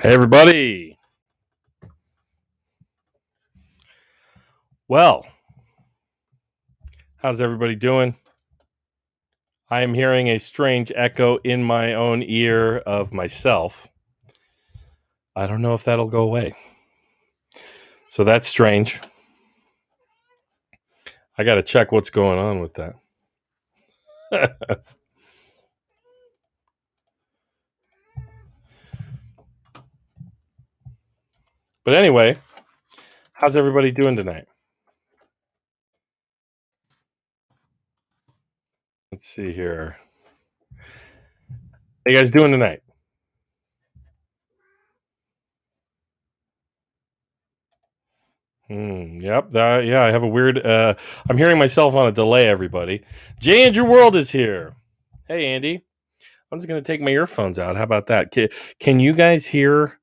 Hey, everybody. Well, how's everybody doing? I am hearing a strange echo in my own ear of myself. I don't know if that'll go away. So that's strange. I got to check what's going on with that. But anyway, how's everybody doing tonight? Let's see here. How you guys doing tonight? Yep. Yeah, I have a weird. I'm hearing myself on a delay, everybody. J. Andrew World is here. Hey, Andy. I'm just going to take my earphones out. How about that? Can you guys hear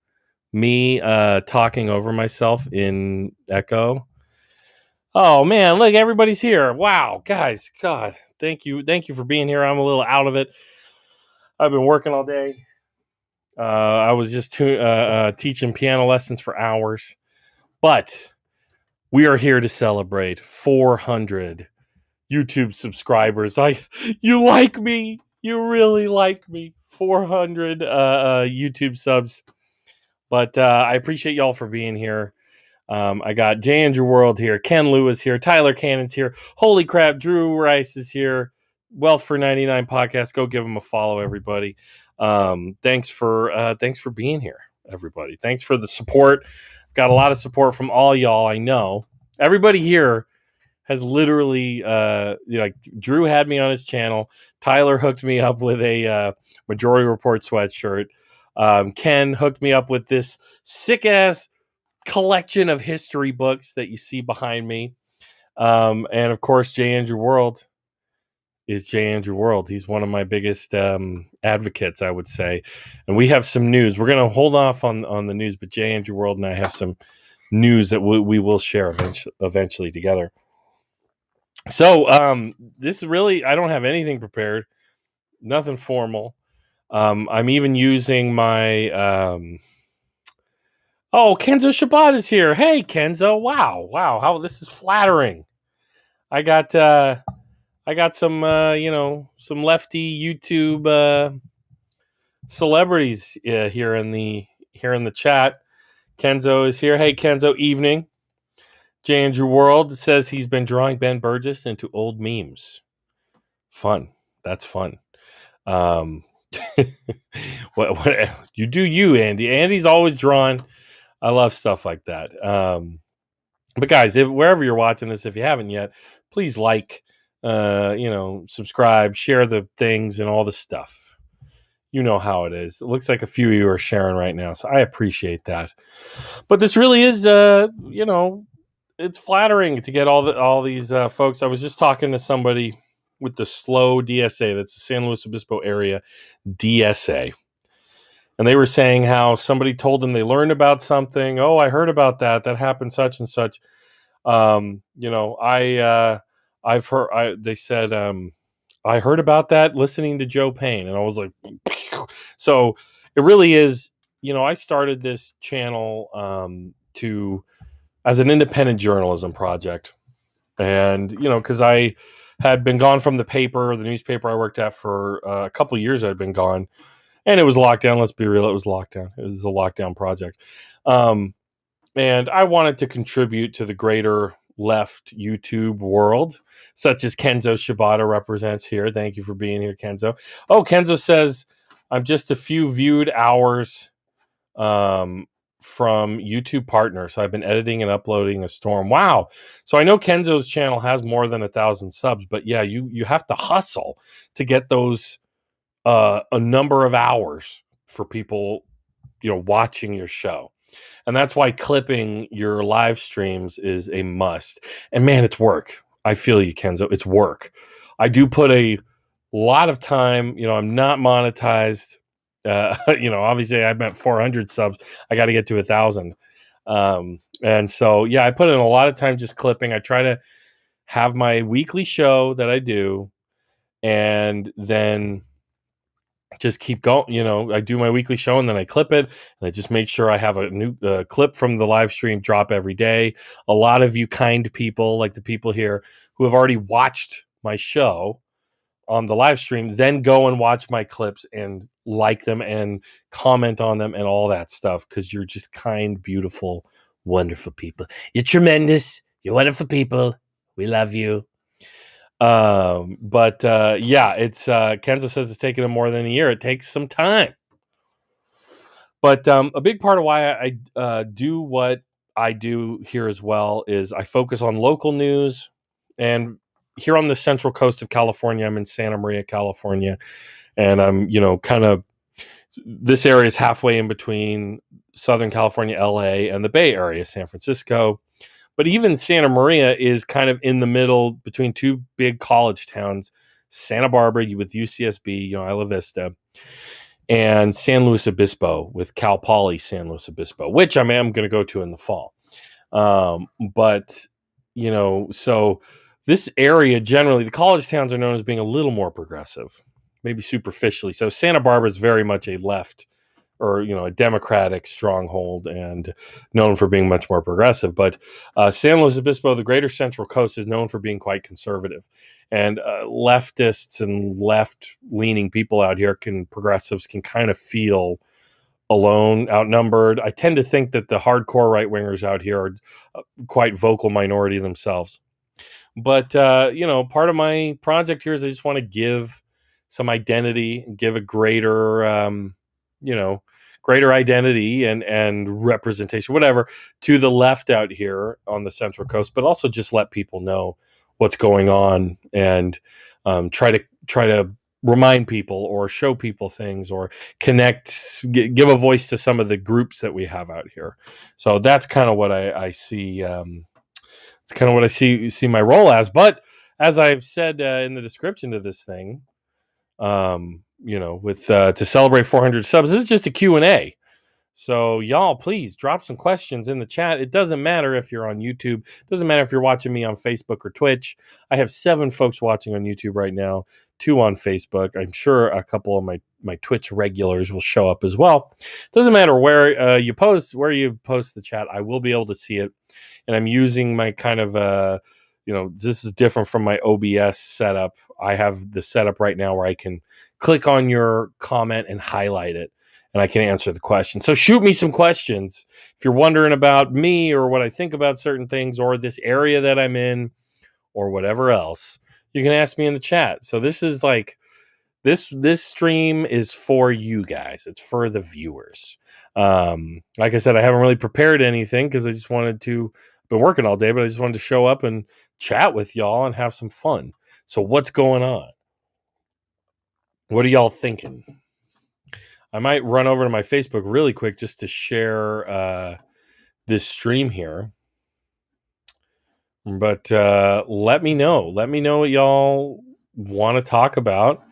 me talking over myself in echo? Oh man, look, everybody's here. Wow, guys, God, thank you for being here. I'm a little out of it. I've been working all day. I was just teaching piano lessons for hours, but we are here to celebrate 400 YouTube subscribers. You like me, you really like me. 400 YouTube subs. But I appreciate y'all for being here. I got J. Andrew World here, Ken Lewis here, Tyler Cannon's here. Holy crap, Drew Rice is here. Wealth for 99 podcast. Go give him a follow, everybody. Thanks for being here, everybody. Thanks for the support. Got a lot of support from all y'all. I know everybody here has literally, like Drew had me on his channel. Tyler hooked me up with a Majority Report sweatshirt. Ken hooked me up with this sick ass collection of history books that you see behind me. And of course, J. Andrew World is J. Andrew World. He's one of my biggest advocates, I would say. And we have some news. We're going to hold off on the news, but J. Andrew World and I have some news that we will share eventually together. So this really, I don't have anything prepared, nothing formal. I'm even using my Kenzo Shabbat is here. Hey, Kenzo! Wow! How this is flattering. I got some some lefty YouTube celebrities here in the chat. Kenzo is here. Hey, Kenzo! Evening. J. Andrew World says he's been drawing Ben Burgess into old memes. Fun. That's fun. What you do, you Andy. Andy's always drawn. I love stuff like that. But guys, if wherever you're watching this, if you haven't yet, please like, subscribe, share the things and all the stuff. You know how it is. It looks like a few of you are sharing right now, so I appreciate that. But this really is, it's flattering to get all these folks. I was just talking to somebody with the SLO DSA. That's the San Luis Obispo area DSA. And they were saying how somebody told them they learned about something. Oh, I heard about that. That happened such and such. I've heard. They said I heard about that listening to Joe Payne, and I was like, so it really is. I started this channel as an independent journalism project, and because I had been gone from the newspaper I worked at for a couple of years. I'd been gone. And it was lockdown. Let's be real. It was lockdown. It was a lockdown project. And I wanted to contribute to the greater left YouTube world, such as Kenzo Shibata represents here. Thank you for being here, Kenzo. Oh, Kenzo says, I'm just a few viewed hours from YouTube partners. So I've been editing and uploading a storm. Wow. So I know Kenzo's channel has more than 1,000 subs, but yeah, you have to hustle to get those a number of hours for people, watching your show. And that's why clipping your live streams is a must. And man, it's work. I feel you, Kenzo. It's work. I do put a lot of time. I'm not monetized. Obviously I'm at 400 subs. I got to get to 1,000. And so, yeah, I put in a lot of time just clipping. I try to have my weekly show that I do. And then just keep going. I do my weekly show and then I clip it, and I just make sure I have a new clip from the live stream drop every day. A lot of you kind people, like the people here who have already watched my show on the live stream, then go and watch my clips and like them and comment on them and all that stuff, because you're just kind, beautiful, wonderful people. You're tremendous. You're wonderful people. We love you. But yeah, it's Kenzo says it's taken him more than a year. It takes some time. But a big part of why I do what I do here as well is I focus on local news. And here on the central coast of California, I'm in Santa Maria, California. And I'm, kind of, this area is halfway in between Southern California, LA, and the Bay Area, San Francisco. But even Santa Maria is kind of in the middle between two big college towns, Santa Barbara with UCSB, Isla Vista, and San Luis Obispo with Cal Poly San Luis Obispo, which I am going to go to in the fall. But, so this area generally, the college towns are known as being a little more progressive, maybe superficially. So Santa Barbara is very much a left or, a Democratic stronghold and known for being much more progressive. But San Luis Obispo, the greater Central Coast, is known for being quite conservative. And leftists and left-leaning people out here, progressives can kind of feel alone, outnumbered. I tend to think that the hardcore right-wingers out here are quite vocal minority themselves. But, part of my project here is I just want to give some identity, give a greater, greater identity and representation, whatever, to the left out here on the Central Coast, but also just let people know what's going on and try to remind people or show people things or connect, give a voice to some of the groups that we have out here. So that's kind of what I see. It's kind of what I see my role as. But as I've said in the description to this thing, with to celebrate 400 subs, this is just a Q&A. So y'all, please drop some questions in the chat. It doesn't matter if you're on YouTube. It doesn't matter if you're watching me on Facebook or Twitch. I have 7 folks watching on YouTube right now, 2 on Facebook. I'm sure a couple of my Twitch regulars will show up as well. It doesn't matter where you post the chat. I will be able to see it. And I'm using my kind of, this is different from my OBS setup. I have the setup right now where I can click on your comment and highlight it, and I can answer the question. So shoot me some questions. If you're wondering about me or what I think about certain things or this area that I'm in or whatever else, you can ask me in the chat. So this is like, this stream is for you guys. It's for the viewers. Like I said, I haven't really prepared anything because I just wanted to, been working all day, but I just wanted to show up and chat with y'all and have some fun. So what's going on? What are y'all thinking? I might run over to my Facebook really quick just to share this stream here. But let me know. Let me know what y'all want to talk about.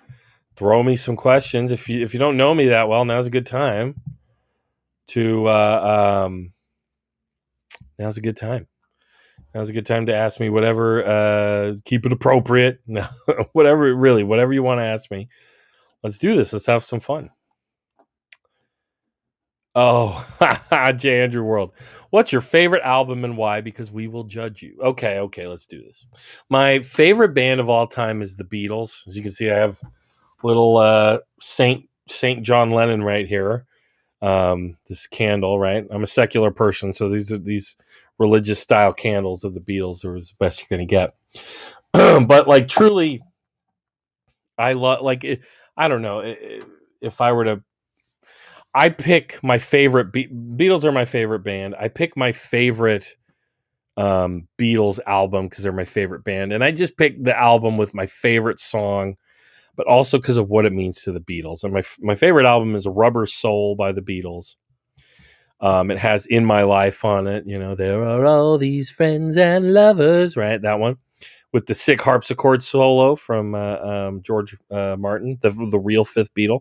Throw me some questions. If you don't know me that well, now's a good time to now's a good time. Now's a good time to ask me whatever. Keep it appropriate. No, whatever you want to ask me. Let's do this. Let's have some fun. Oh, J. Andrew World. What's your favorite album and why? Because we will judge you. Okay, let's do this. My favorite band of all time is the Beatles. As you can see, I have little Saint John Lennon right here. This candle, right? I'm a secular person, so these religious style candles of the Beatles are the best you're going to get. But like truly, I love I don't know if I were to. I pick my favorite Beatles are my favorite band. I pick my favorite Beatles album because they're my favorite band, and I just picked the album with my favorite song, but also because of what it means to the Beatles. And my favorite album is Rubber Soul by the Beatles. It has In My Life on it. There are all these friends and lovers, right? That one with the sick harpsichord solo from George Martin, the real fifth Beatle.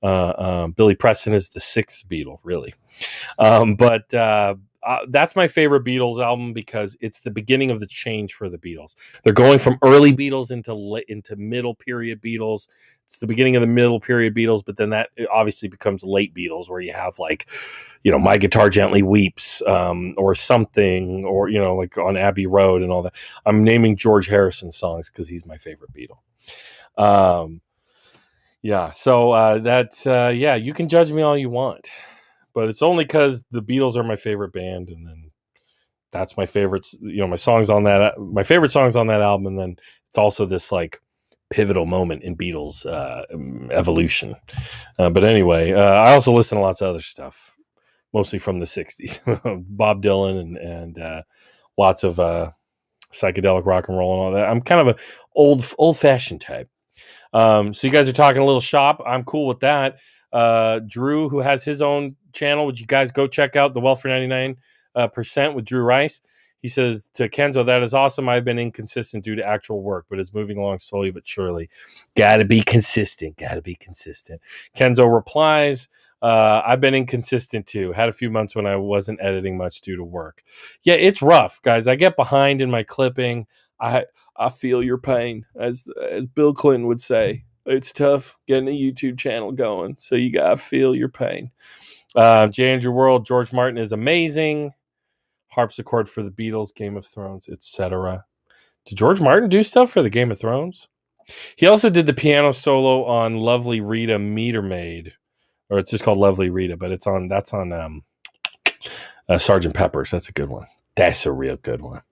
Billy Preston is the sixth Beatle, really. But that's my favorite Beatles album because it's the beginning of the change for the Beatles. They're going from early Beatles into middle period Beatles. It's the beginning of the middle period Beatles, but then that obviously becomes late Beatles, where you have like, My Guitar Gently Weeps, or something, or like on Abbey Road and all that. I'm naming George Harrison songs because he's my favorite Beatle. Yeah, so you can judge me all you want, but it's only because the Beatles are my favorite band, and then that's my favorites. My favorite songs on that album, and then it's also this like pivotal moment in Beatles evolution. But anyway, I also listen to lots of other stuff, mostly from the '60s, Bob Dylan and lots of psychedelic rock and roll and all that. I'm kind of a old fashioned type. So you guys are talking a little shop. I'm cool with that. Drew, who has his own channel, would you guys go check out the Wealth for 99% with Drew Rice? He says to Kenzo, that is awesome. I've been inconsistent due to actual work, but it's moving along slowly but surely. Gotta be consistent. Kenzo replies, I've been inconsistent too. Had a few months when I wasn't editing much due to work. Yeah, it's rough, guys. I get behind in my clipping. I feel your pain, as Bill Clinton would say. It's tough getting a YouTube channel going, so you gotta feel your pain. J. Andrew World, George Martin is amazing. Harpsichord for the Beatles, Game of Thrones, etc. Did George Martin do stuff for the Game of Thrones? He also did the piano solo on Lovely Rita Meter Maid, or it's just called Lovely Rita, but that's on Sgt. Pepper's. That's a good one. That's a real good one.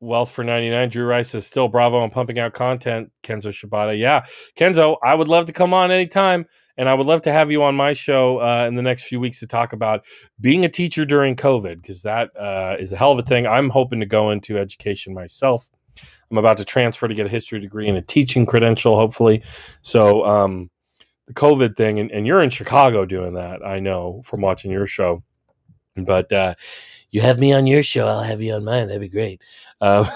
Wealth for 99. Drew Rice says, still bravo on pumping out content. Kenzo Shibata. Yeah, Kenzo, I would love to come on anytime, and I would love to have you on my show in the next few weeks to talk about being a teacher during COVID, because that is a hell of a thing. I'm hoping to go into education myself. I'm about to transfer to get a history degree and a teaching credential, hopefully. So the COVID thing, and you're in Chicago doing that, I know from watching your show. But you have me on your show, I'll have you on mine. That'd be great. Now,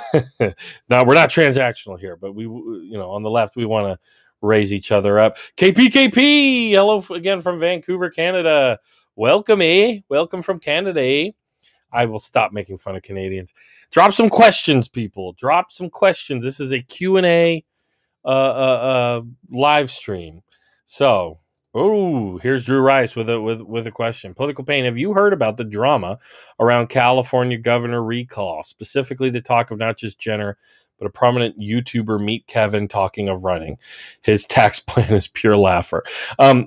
we're not transactional here, but we, on the left, we want to raise each other up. KPKP, hello again from Vancouver, Canada. Welcome, Welcome from Canada, I will stop making fun of Canadians. Drop some questions, people. Drop some questions. This is a Q&A live stream. So, here's Drew Rice with a question. Political Pain, have you heard about the drama around California governor recall, specifically the talk of not just Jenner, but a prominent YouTuber, Meet Kevin, talking of running? His tax plan is pure Laffer.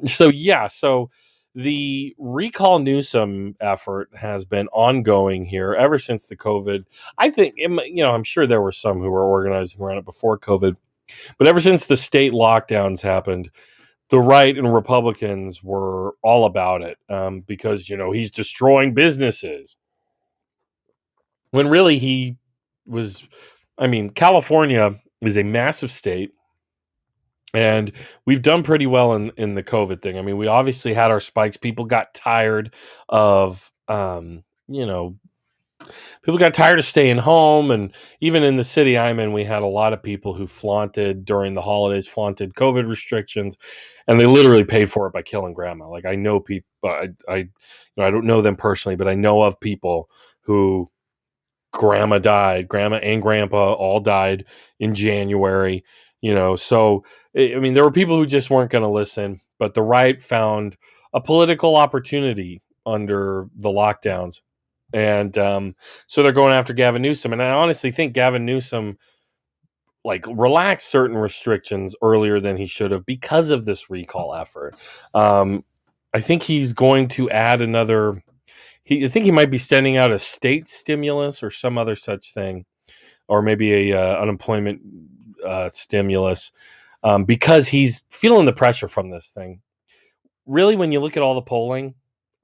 So the recall Newsom effort has been ongoing here ever since the COVID. I think, I'm sure there were some who were organizing around it before COVID, but ever since the state lockdowns happened, the right and Republicans were all about it because, he's destroying businesses. When really he was, California is a massive state, and we've done pretty well in the COVID thing. We obviously had our spikes. People got tired of, people got tired of staying home. And even in the city I'm in, we had a lot of people who flaunted during the holidays, flaunted COVID restrictions, and they literally paid for it by killing grandma. Like, I know people, I don't know them personally, but I know of people who grandma and grandpa all died in January, so there were people who just weren't going to listen, but the right found a political opportunity under the lockdowns. And so they're going after Gavin Newsom. And I honestly think Gavin Newsom relaxed certain restrictions earlier than he should have because of this recall effort. I think he's going to add another. I think he might be sending out a state stimulus or some other such thing, or maybe a unemployment stimulus, because he's feeling the pressure from this thing. Really, when you look at all the polling,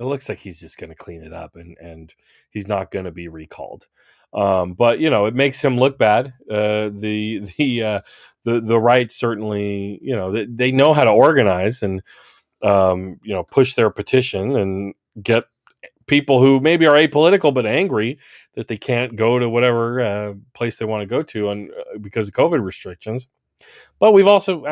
it looks like he's just going to clean it up and he's not going to be recalled. But it makes him look bad. The right certainly, they know how to organize and push their petition and get people who maybe are apolitical but angry that they can't go to whatever place they want to go to because of COVID restrictions. But we've also,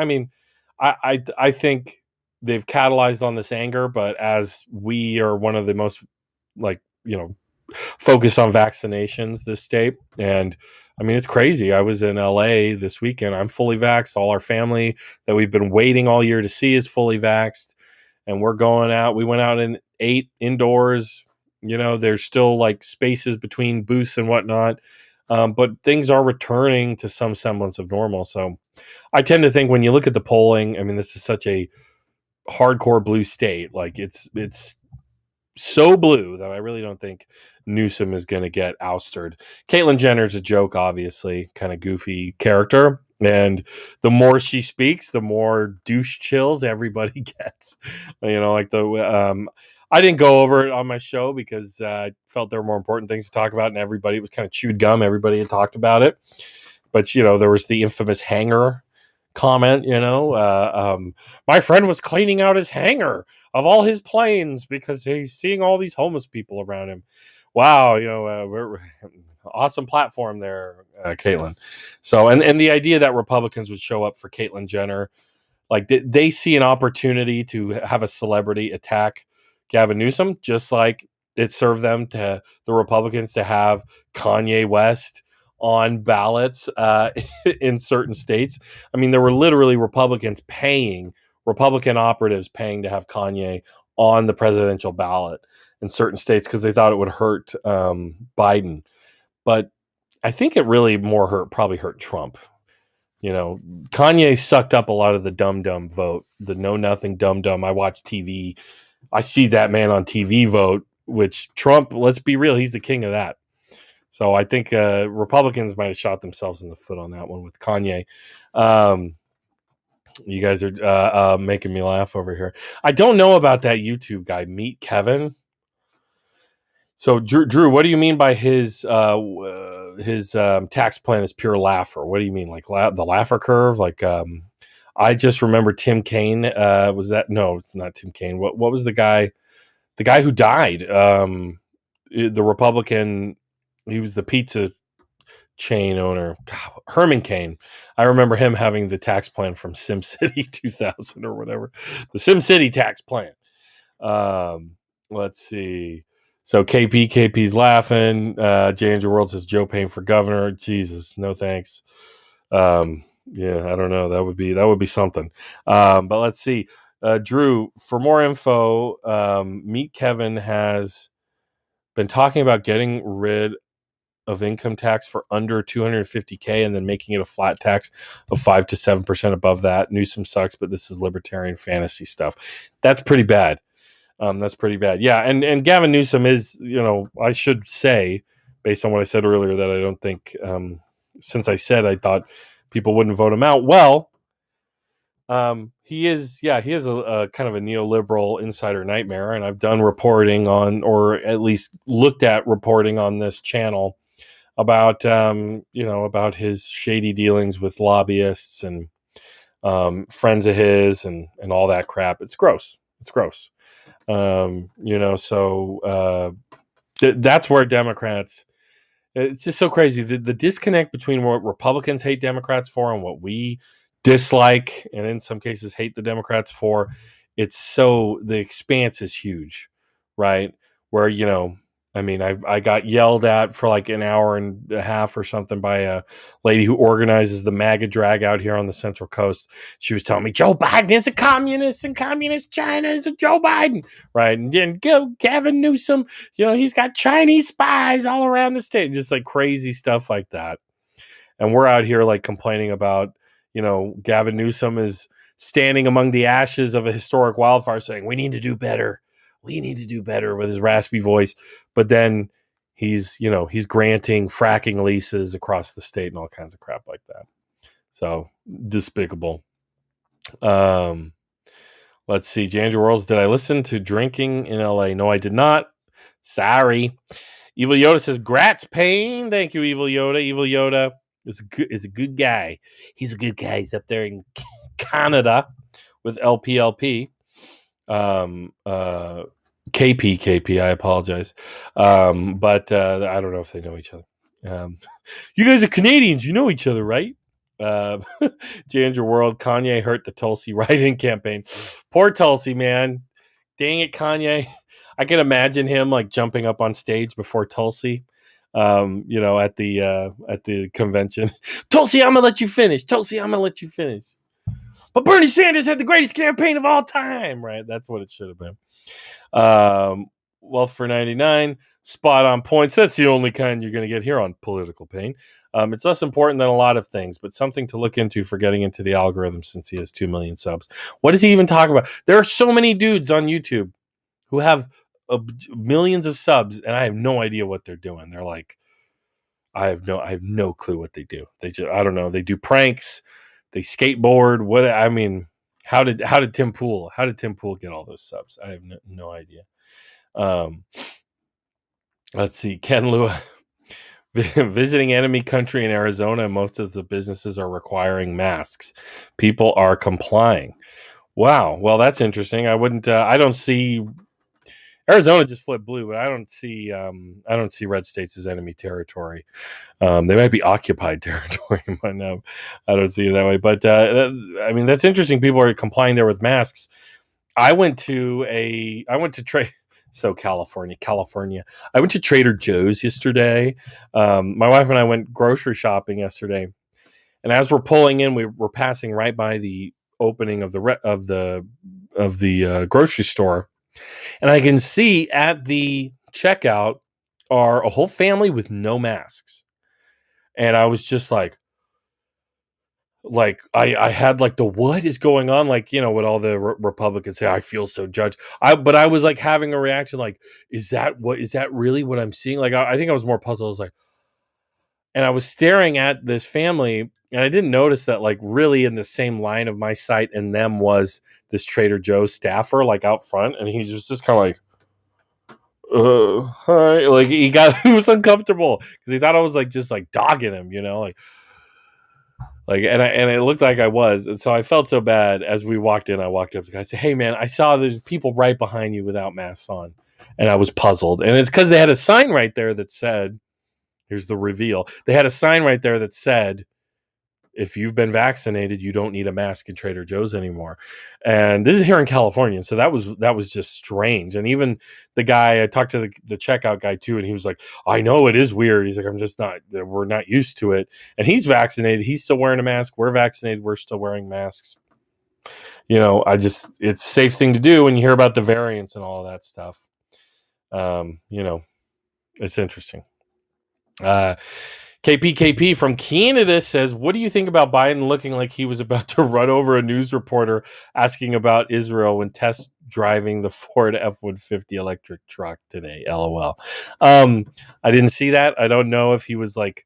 I think they've catalyzed on this anger, but as we are one of the most, like, focused on vaccinations this state. And I mean, it's crazy. I was in LA this weekend. I'm fully vaxxed. All our family that we've been waiting all year to see is fully vaxxed. And we're going out. We went out and ate indoors. There's still like spaces between booths and whatnot. But things are returning to some semblance of normal. So I tend to think when you look at the polling, I mean, this is such a hardcore blue state. Like it's so blue that I really don't think Newsom is going to get ousted. Caitlyn Jenner's a joke, obviously, kind of goofy character. And the more she speaks, the more douche chills everybody gets. Like I didn't go over it on my show because I felt there were more important things to talk about, and everybody, it was kind of chewed gum. Everybody had talked about it. But, there was the infamous hanger comment, my friend was cleaning out his hangar of all his planes because he's seeing all these homeless people around him. Wow, we're awesome platform there, Caitlyn. So, and the idea that Republicans would show up for Caitlyn Jenner, like they see an opportunity to have a celebrity attack Gavin Newsom, just like it served them to the Republicans to have Kanye West on ballots in certain states. I mean, there were literally Republican operatives paying to have Kanye on the presidential ballot in certain states because they thought it would hurt Biden. But I think it really probably hurt Trump. Kanye sucked up a lot of the dumb vote, the know nothing dumb. I watch TV. I see that man on TV vote, which Trump, let's be real, he's the king of that. So I think Republicans might have shot themselves in the foot on that one with Kanye. You guys are making me laugh over here. I don't know about that YouTube guy, Meet Kevin. So Drew, what do you mean by his tax plan is pure Laffer? What do you mean, like the Laffer curve? Like I just remember Tim Kaine. Was that no? It's not Tim Kaine. What was the guy? The guy who died. The Republican. He was the pizza chain owner. God, Herman Cain. I remember him having the tax plan from SimCity 2000 or whatever. The SimCity tax plan. Let's see. So KP's laughing. J. Andrew World says Joe Payne for governor. Jesus, no thanks. Yeah, I don't know. That would be something. But let's see. Drew, for more info, Meet Kevin has been talking about getting rid of income tax for under 250K and then making it a flat tax of 5 to 7% above that. Newsom sucks, but this is libertarian fantasy stuff. That's pretty bad. Yeah, and Gavin Newsom is, I should say, based on what I said earlier, that I don't think, since I said I thought people wouldn't vote him out. Well, he is a kind of a neoliberal insider nightmare, and I've done reporting on, or at least looked at reporting on this channel about about his shady dealings with lobbyists and friends of his and all that crap. It's gross. That's where Democrats. It's just so crazy. The disconnect between what Republicans hate Democrats for and what we dislike, and in some cases hate the Democrats for, the expanse is huge, right? Where, I mean, I got yelled at for like an hour and a half or something by a lady who organizes the MAGA drag out here on the Central Coast. She was telling me Joe Biden is a communist and communist China is a Joe Biden, right? And then Gavin Newsom, he's got Chinese spies all around the state, just like crazy stuff like that. And we're out here like complaining about, Gavin Newsom is standing among the ashes of a historic wildfire saying, we need to do better with his raspy voice. But then he's granting fracking leases across the state and all kinds of crap like that. So despicable. Let's see. Andrew Worlds, did I listen to Drinking in LA? No, I did not. Sorry. Evil Yoda says, "Grats, Payne." Thank you, Evil Yoda. Evil Yoda is a good guy. He's a good guy. He's up there in Canada with LPLP. KP. I apologize. But I don't know if they know each other. You guys are Canadians. You know each other, right? Change Your World. Kanye hurt the Tulsi write-in campaign. Poor Tulsi, man. Dang it, Kanye. I can imagine him like jumping up on stage before Tulsi, at the convention. Tulsi, I'm gonna let you finish. Tulsi, I'm gonna let you finish. But Bernie Sanders had the greatest campaign of all time, right? That's what it should have been. Wealth for 99, spot on points. That's the only kind you're going to get here on Political Pain. It's less important than a lot of things, but something to look into for getting into the algorithm since he has 2 million subs. What does he even talk about? There are so many dudes on YouTube who have millions of subs, and I have no idea what they're doing. They're like, I have no clue what they do. I don't know. They do pranks. They skateboard. How did Tim Pool get all those subs? I have no idea. Let's see. Ken Lua, visiting enemy country in Arizona. Most of the businesses are requiring masks. People are complying. Wow. Well, that's interesting. I don't see Arizona just flipped blue, but I don't see red states as enemy territory. They might be occupied territory, but no, I don't see it that way. But that's interesting. People are complying there with masks. I went to California. I went to Trader Joe's yesterday. My wife and I went grocery shopping yesterday, and as we're pulling in, we were passing right by the opening of the grocery store, and I can see at the checkout are a whole family with no masks, and I was just like I had like the what is going on, like what all the Republicans say, I feel so judged. But I was like having a reaction like, is that really what I'm seeing? Like I think I was more puzzled. I was like, and I was staring at this family, and I didn't notice that like really in the same line of my sight and them was this Trader Joe's staffer like out front, and he was just kind of like, hi. Like he was uncomfortable because he thought I was like just like dogging him, and it looked like I was, and so I felt so bad as we walked in. I walked up to the guy, I said, "Hey, man, I saw there's people right behind you without masks on," and I was puzzled. And it's because they had a sign right there that said, "Here's the reveal." They had a sign right there that said, if you've been vaccinated, you don't need a mask in Trader Joe's anymore. And this is here in California, so that was just strange. And even the guy, I talked to the checkout guy too, and he was like, "I know it is weird." He's like, we're not used to it." And he's vaccinated, he's still wearing a mask. We're vaccinated, we're still wearing masks. It's a safe thing to do when you hear about the variants and all of that stuff. It's interesting. KPKP from Canada says, what do you think about Biden looking like he was about to run over a news reporter asking about Israel when test driving the Ford F-150 electric truck today? LOL. I didn't see that. I don't know if he was like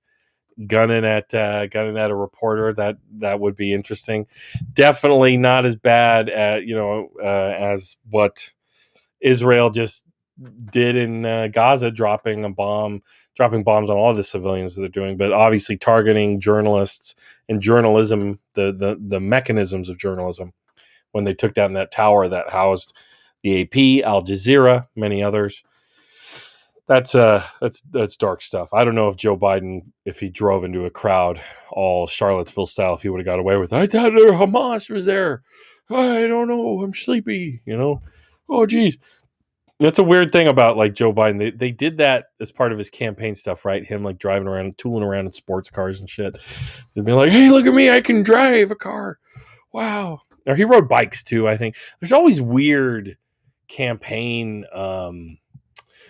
gunning at a reporter. That would be interesting. Definitely not as bad as what Israel just did in Gaza, dropping bombs on all the civilians that they're doing, but obviously targeting journalists and journalism, the mechanisms of journalism, when they took down that tower that housed the AP, Al Jazeera, many others. That's dark stuff. I don't know if Joe Biden, if he drove into a crowd all Charlottesville style, if he would have got away with it. I thought Hamas was there. I don't know. I'm sleepy. Oh, geez. That's a weird thing about like Joe Biden. They did that as part of his campaign stuff, right? Him like driving around, tooling around in sports cars and shit. They'd be like, "Hey, look at me! I can drive a car! Wow!" Or he rode bikes too. I think there's always weird campaign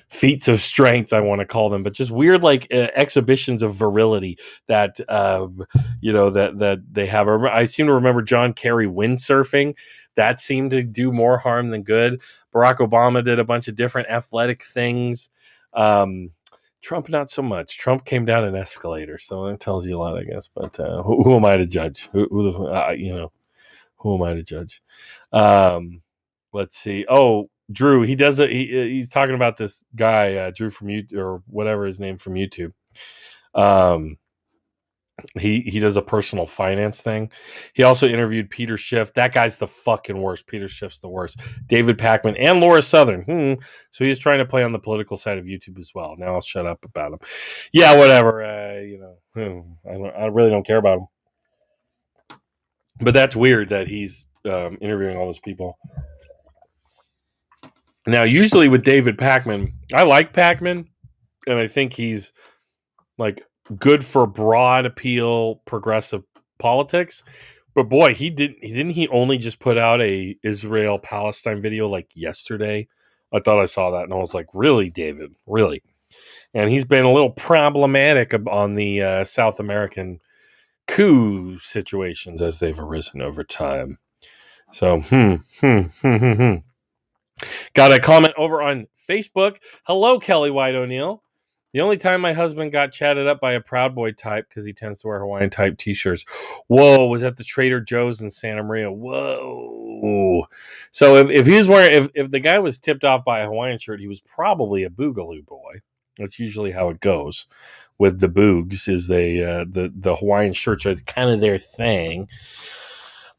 feats of strength, I want to call them, but just weird like exhibitions of virility that that they have. I seem to remember John Kerry windsurfing. That seemed to do more harm than good. Barack Obama did a bunch of different athletic things. Trump, not so much. Trump came down an escalator, so that tells you a lot, I guess. But who am I to judge? Who am I to judge? Let's see. Oh, Drew, he's talking about this guy, Drew from YouTube, or whatever his name from YouTube. He does a personal finance thing. He also interviewed Peter Schiff. That guy's the fucking worst. Peter Schiff's the worst. David Pakman and Laura Southern. So he's trying to play on the political side of YouTube as well. Now I'll shut up about him. Yeah, whatever. I really don't care about him. But that's weird that he's interviewing all those people. Now, usually with David Pakman, I like Pakman, and I think he's like good for broad appeal progressive politics. But boy, he only just put out a Israel Palestine video like yesterday. I thought I saw that and I was like, really, David, really? And he's been a little problematic on the South American coup situations as they've arisen over time. So, Got a comment over on Facebook. Hello, Kelly White O'Neill. The only time my husband got chatted up by a Proud Boy type because he tends to wear Hawaiian type t-shirts. Whoa, was at the Trader Joe's in Santa Maria. Whoa. So if he was wearing, if the guy was tipped off by a Hawaiian shirt, he was probably a Boogaloo boy. That's usually how it goes with the Boogs. Is the Hawaiian shirts are kind of their thing.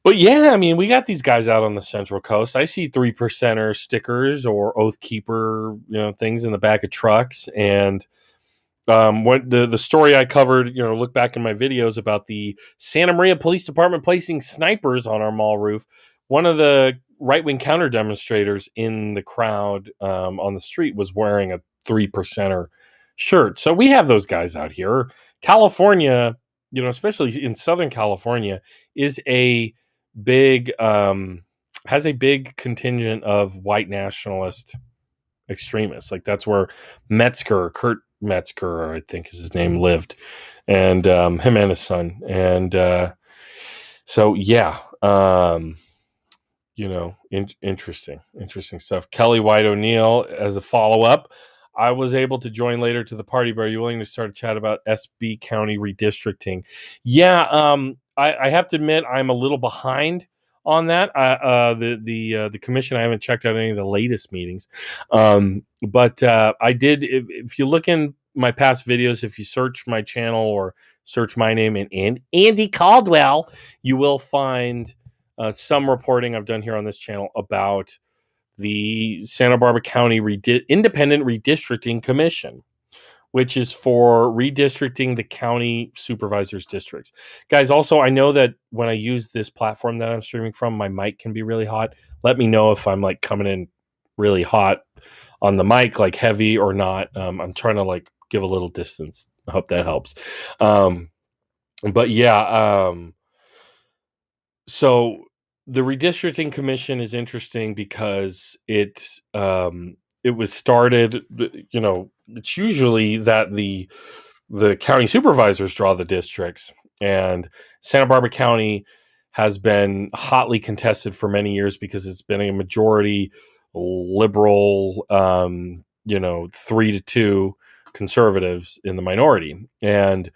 But yeah, I mean, we got these guys out on the Central Coast. I see 3%er stickers or Oath Keeper, things in the back of trucks. And what the story I covered, look back in my videos about the Santa Maria Police Department placing snipers on our mall roof. One of the right-wing counter demonstrators in the crowd on the street was wearing a 3%er shirt. So we have those guys out here. California, especially in Southern California, is a big has a big contingent of white nationalist extremists. Like that's where Kurt Metzger, I think is his name, lived, and him and his son. And so yeah, interesting stuff. Kelly White O'Neill, as a follow-up, I was able to join later to the party, but are you willing to start a chat about SB County redistricting? Yeah, I have to admit I'm a little behind on that. The commission, I haven't checked out any of the latest meetings, but I did. If you look in my past videos, if you search my channel or search my name and Andy Caldwell, you will find some reporting I've done here on this channel about the Santa Barbara County Independent Redistricting Commission, which is for redistricting the county supervisors' districts. Guys, also, I know that when I use this platform that I'm streaming from, my mic can be really hot. Let me know if I'm like coming in really hot on the mic, like heavy or not. I'm trying to like give a little distance. I hope that helps. But yeah, so the redistricting commission is interesting because it was started. It's usually that the county supervisors draw the districts, and Santa Barbara County has been hotly contested for many years because it's been a majority liberal, 3-2 conservatives in the minority, and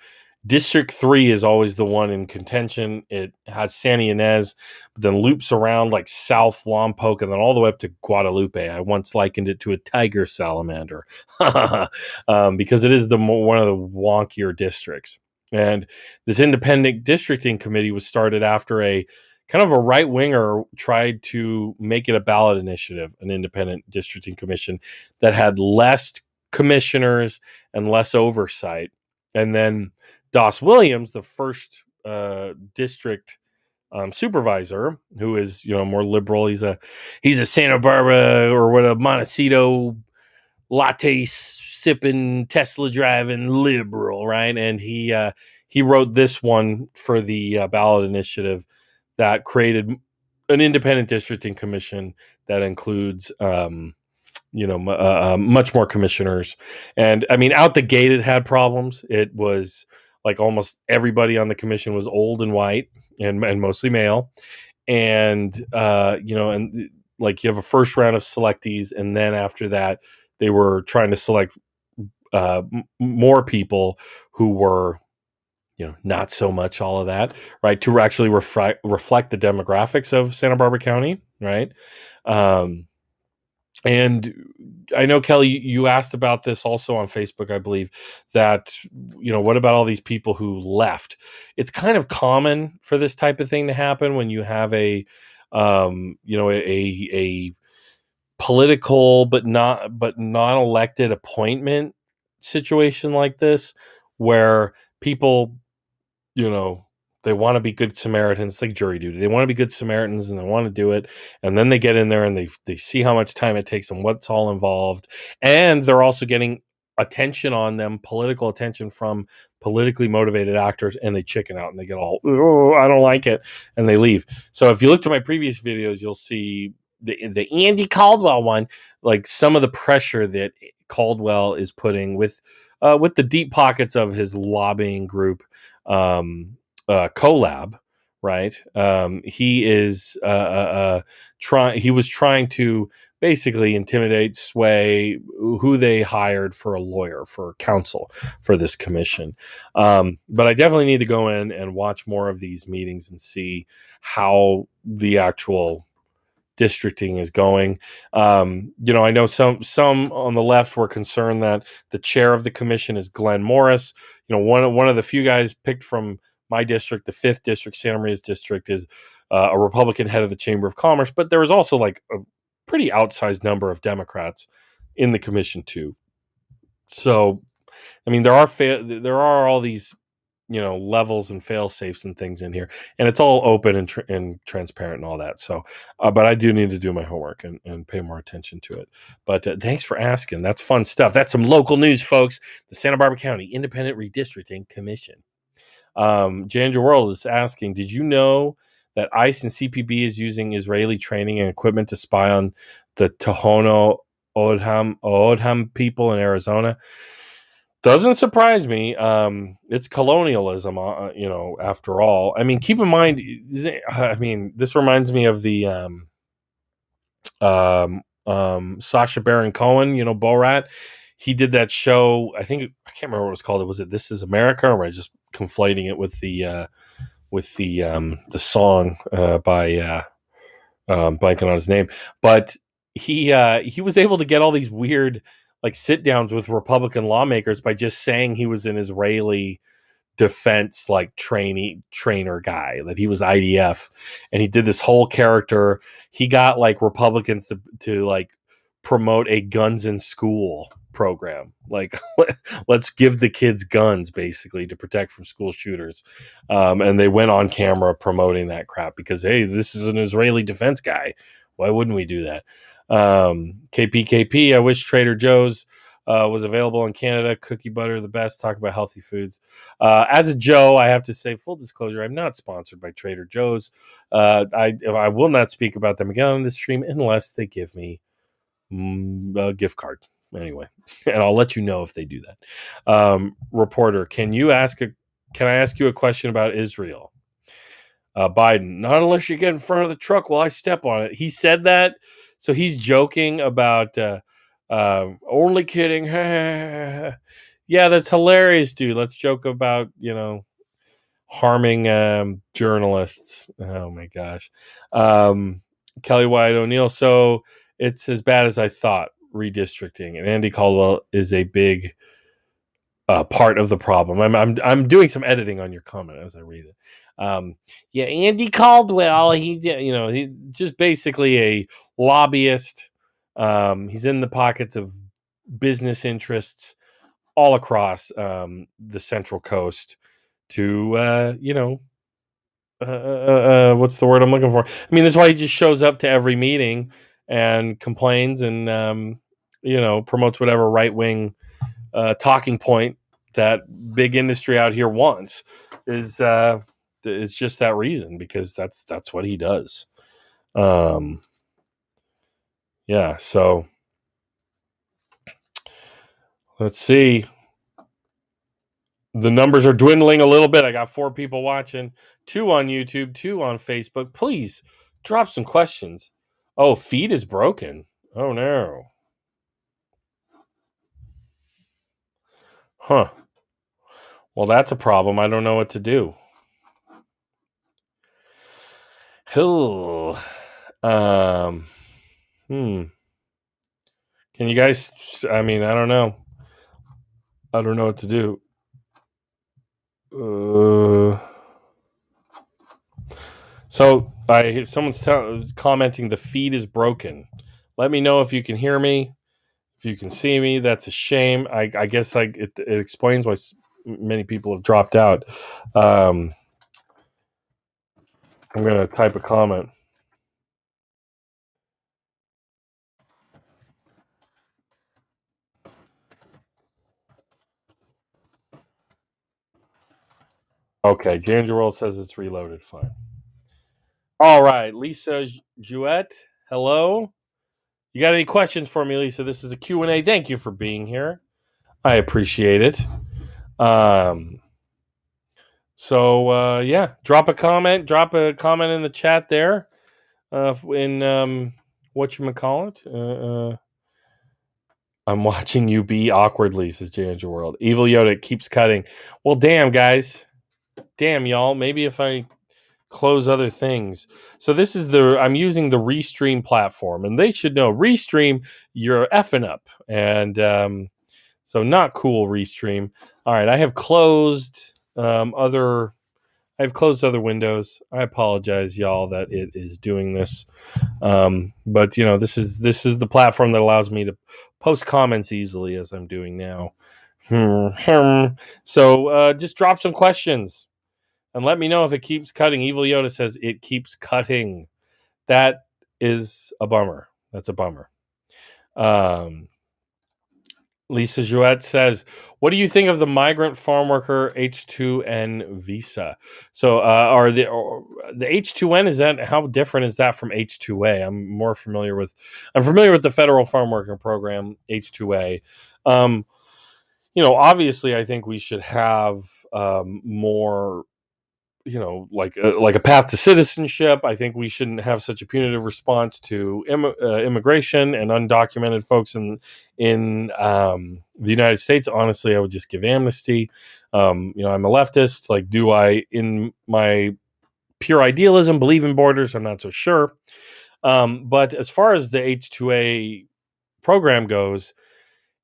District 3 is always the one in contention. It has Santa Ynez, but then loops around like South Lompoc and then all the way up to Guadalupe. I once likened it to a tiger salamander because it is one of the wonkier districts. And this independent districting committee was started after a kind of a right-winger tried to make it a ballot initiative, an independent districting commission that had less commissioners and less oversight. And then Doss Williams, the first district supervisor, who is more liberal. He's a Santa Barbara or what a Montecito latte sipping Tesla driving liberal, right? And he wrote this one for the ballot initiative that created an independent districting commission that includes much more commissioners. And I mean, out the gate, it had problems. It was like almost everybody on the commission was old and white and mostly male. And, and like you have a first round of selectees. And then after that, they were trying to select more people who were, not so much all of that, right? To actually reflect the demographics of Santa Barbara County, right? And I know, Kelly, you asked about this also on Facebook, I believe, that, what about all these people who left? It's kind of common for this type of thing to happen when you have a political but non-elected appointment situation like this, where people, they want to be good Samaritans, like jury duty. They want to be good Samaritans and they want to do it. And then they get in there and they see how much time it takes and what's all involved. And they're also getting attention on them, political attention from politically motivated actors, and they chicken out and they get all, oh, I don't like it, and they leave. So if you look to my previous videos, you'll see the Andy Caldwell one, like some of the pressure that Caldwell is putting with the deep pockets of his lobbying group, Collab, right? He is he was trying to basically intimidate, sway who they hired for a lawyer, for counsel for this commission. But I definitely need to go in and watch more of these meetings and see how the actual districting is going. I know some on the left were concerned that the chair of the commission is Glenn Morris. One of the few guys picked from my district, the 5th district, Santa Maria's district, is a Republican head of the Chamber of Commerce, but there was also like a pretty outsized number of Democrats in the commission too. So, I mean, there are all these levels and fail safes and things in here, and it's all open and transparent and all that. So, but I do need to do my homework and pay more attention to it. But thanks for asking. That's fun stuff. That's some local news, folks. The Santa Barbara County Independent Redistricting Commission. Jandra World is asking, did you know that ICE and CPB is using Israeli training and equipment to spy on the Tohono O'odham people in Arizona? Doesn't surprise me. It's colonialism, after all. I mean, keep in mind, this reminds me of the Sacha Baron Cohen, Borat. He did that show. I can't remember what it was called. Was it This Is America, or am I just conflating it with the song by blanking on his name? But he was able to get all these weird like sit downs with Republican lawmakers by just saying he was an Israeli defense like trainer guy, that he was IDF, and he did this whole character. He got like Republicans to like promote a guns in school program, like let's give the kids guns basically to protect from school shooters, and they went on camera promoting that crap because, hey, this is an Israeli defense guy, why wouldn't we do that? KPKP, I wish Trader Joe's was available in Canada. Cookie butter, the best. Talk about healthy foods. As a Joe, I have to say, full disclosure, I'm not sponsored by Trader Joe's. I will not speak about them again on this stream unless they give me a gift card. Anyway, and I'll let you know if they do that. Reporter, can I ask you a question about Israel? Biden, not unless you get in front of the truck while I step on it. He said that, so he's joking about only kidding. Yeah, that's hilarious, dude. Let's joke about harming journalists. Oh my gosh. Kelly White O'Neill. So it's as bad as I thought, redistricting, and Andy Caldwell is a big part of the problem. I'm doing some editing on your comment as I read it. Yeah, Andy Caldwell. He's just basically a lobbyist. He's in the pockets of business interests all across the Central Coast to what's the word I'm looking for? I mean, that's why he just shows up to every meeting and complains and promotes whatever right wing talking point that big industry out here wants. Is it's just that reason, because that's what he does. Yeah, so let's see. The numbers are dwindling a little bit. I got 4 people watching, 2 on YouTube, 2 on Facebook. Please drop some questions. Oh, feed is broken. Oh no. Huh. Well, that's a problem. I don't know what to do. Cool. Can you guys, I mean, I don't know. I don't know what to do. So someone's commenting the feed is broken. Let me know if you can hear me, if you can see me. That's a shame. I guess it explains why many people have dropped out. I'm going to type a comment. Okay, James World says it's reloaded. Fine. All right, Lisa Jouette, hello. You got any questions for me, Lisa? This is a Q&A. Thank you for being here. I appreciate it. Yeah, drop a comment in the chat there. In whatchamacallit. I'm watching you be awkwardly, says James World. Evil Yoda keeps cutting. Well, damn, guys. Damn, y'all. Maybe if I close other things. So I'm using the Restream platform, and they should know Restream, you're effing up. And so not cool, Restream. All right, I have closed other windows. I apologize, y'all, that it is doing this. But this is the platform that allows me to post comments easily as I'm doing now. So just drop some questions and let me know if it keeps cutting. Evil Yoda says it keeps cutting. That is a bummer. That's a bummer. Lisa Jouette says, "What do you think of the migrant farm worker H2N visa?" So, the H2N, is that, how different is that from H2A? I'm familiar with the federal farm worker program H2A. Obviously, I think we should have more, like a path to citizenship. I think we shouldn't have such a punitive response to immigration and undocumented folks in the United States. Honestly, I would just give amnesty. I'm a leftist. Like, do I, in my pure idealism, believe in borders? I'm not so sure. But as far as the H2A program goes,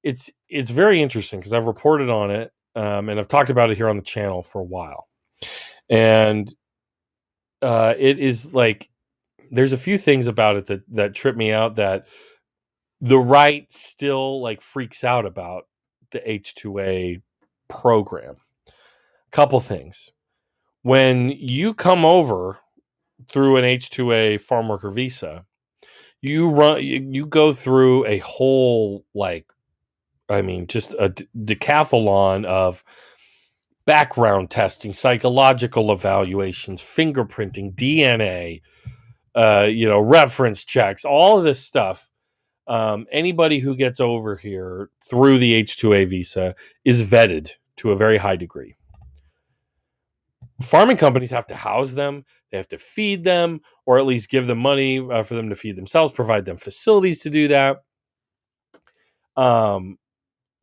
it's very interesting because I've reported on it, and I've talked about it here on the channel for a while. And it is like, there's a few things about it that trip me out, that the right still like freaks out about the H2A program. Couple things. When you come over through an H2A farm worker visa, you go through a whole, just a decathlon of background testing, psychological evaluations, fingerprinting, DNA, reference checks, all of this stuff. Anybody who gets over here through the H2A visa is vetted to a very high degree. Farming companies have to house them, they have to feed them, or at least give them money for them to feed themselves, provide them facilities to do that.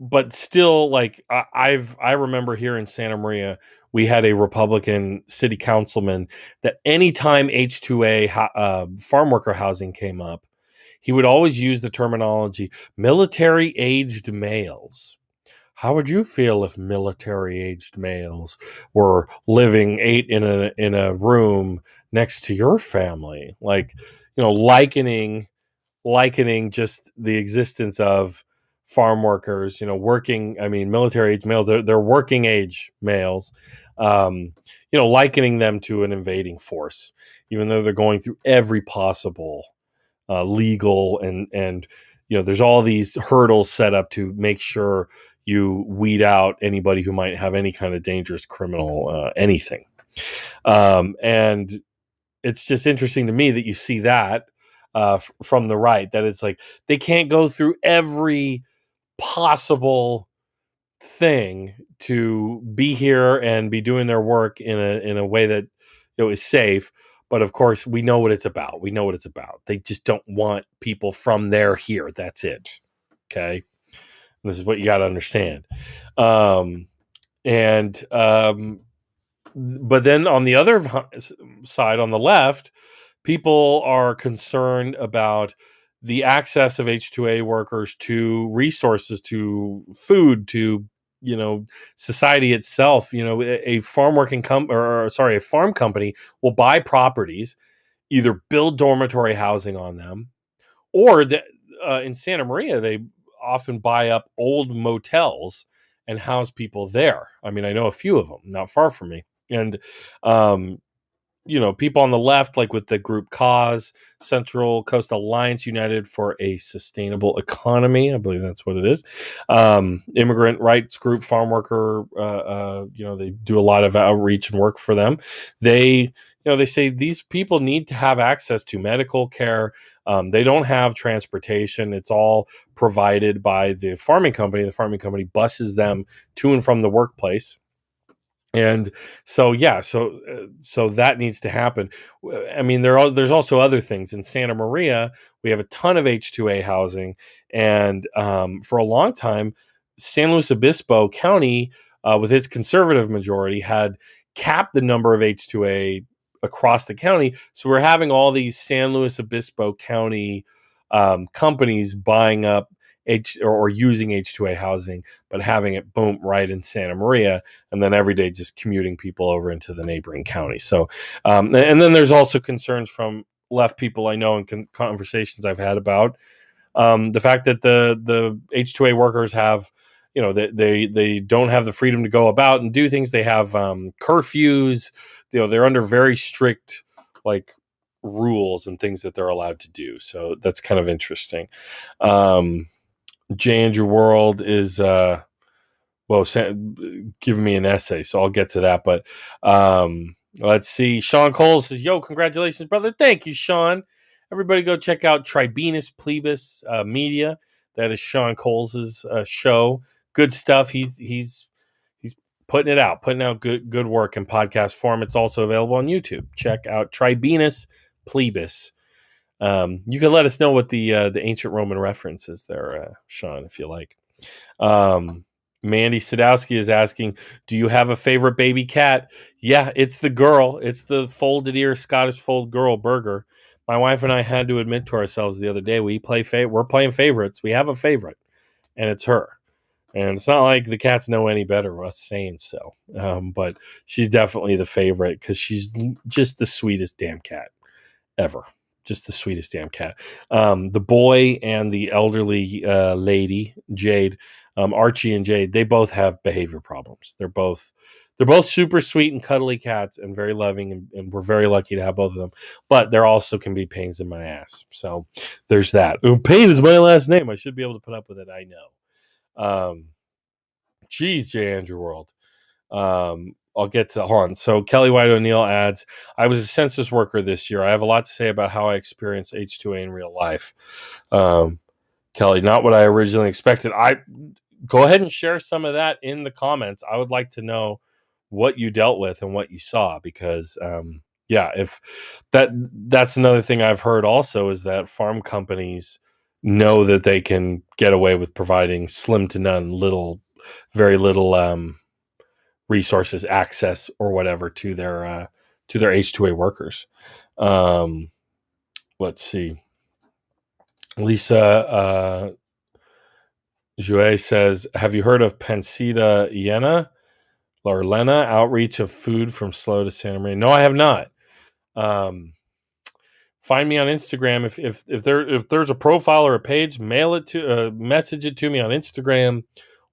But still, like, I remember here in Santa Maria, we had a Republican city councilman that anytime H2A farm worker housing came up, he would always use the terminology military aged males. How would you feel if military aged males were living 8 in a room next to your family? Like, likening just the existence of farm workers, working, military age males, they're working age males, likening them to an invading force, even though they're going through every possible legal and there's all these hurdles set up to make sure you weed out anybody who might have any kind of dangerous criminal anything. And it's just interesting to me that you see that from the right, that it's like they can't go through every possible thing to be here and be doing their work in a way that is safe. But of course, we know what it's about. They just don't want people from there here. That's it. Okay. And this is what you got to understand. But then on the other side, on the left, people are concerned about the access of H2A workers to resources, to food, to society itself. A farm a farm company will buy properties, either build dormitory housing on them, or in Santa Maria they often buy up old motels and house people there. I know a few of them not far from me, and people on the left, like with the group Cause, Central Coast Alliance United for a Sustainable Economy, I believe that's what it is. Immigrant rights group, farm worker, they do a lot of outreach and work for them. They say these people need to have access to medical care. They don't have transportation. It's all provided by the farming company. The farming company buses them to and from the workplace. And so, yeah, so that needs to happen. I mean, there's also other things in Santa Maria. We have a ton of H2A housing, and for a long time, San Luis Obispo County, with its conservative majority, had capped the number of H2A across the county. So we're having all these San Luis Obispo County companies buying up or using H2A housing, but having it boom right in Santa Maria, and then every day just commuting people over into the neighboring county. So, and then there's also concerns from left people I know and conversations I've had about the fact that the H2A workers have, they don't have the freedom to go about and do things. They have curfews. They're under very strict like rules and things that they're allowed to do. So that's kind of interesting. J. Andrew World is giving me an essay, so I'll get to that. But let's see. Sean Cole says, "Yo, congratulations, brother! Thank you, Sean. Everybody, go check out Tribunus Plebis Media. That is Sean Cole's show. Good stuff. He's putting out good work in podcast form. It's also available on YouTube. Check out Tribunus Plebis." You can let us know what the ancient Roman reference is there, Sean, if you like. Mandy Sadowski is asking, do you have a favorite baby cat? Yeah, it's the girl. It's the folded ear Scottish fold girl, Burger. My wife and I had to admit to ourselves the other day, we're playing favorites. We have a favorite, and it's her. And it's not like the cats know any better of us saying so. But she's definitely the favorite because she's just the sweetest damn cat ever. Just the sweetest damn cat. The boy and the elderly lady, Jade, Archie and Jade, they both have behavior problems. They're both super sweet and cuddly cats and very loving, and we're very lucky to have both of them. But there also can be pains in my ass. So there's that. Payne is my last name. I should be able to put up with it. I know. Geez, J. Andrew World. I'll get to hold on. So Kelly White O'Neill adds, I was a census worker this year. I have a lot to say about how I experienced H2A in real life. Kelly, not what I originally expected. Go ahead and share some of that in the comments. I would like to know what you dealt with and what you saw, because if that's another thing I've heard also is that farm companies know that they can get away with providing slim to none, very little resources, access, or whatever to their H2A workers. Let's see. Lisa Jouet says, have you heard of Pancita Yena or Lena, outreach of food from Slow to Santa Maria? No, I have not. Find me on Instagram. If there's a profile or a page, message it to me on Instagram,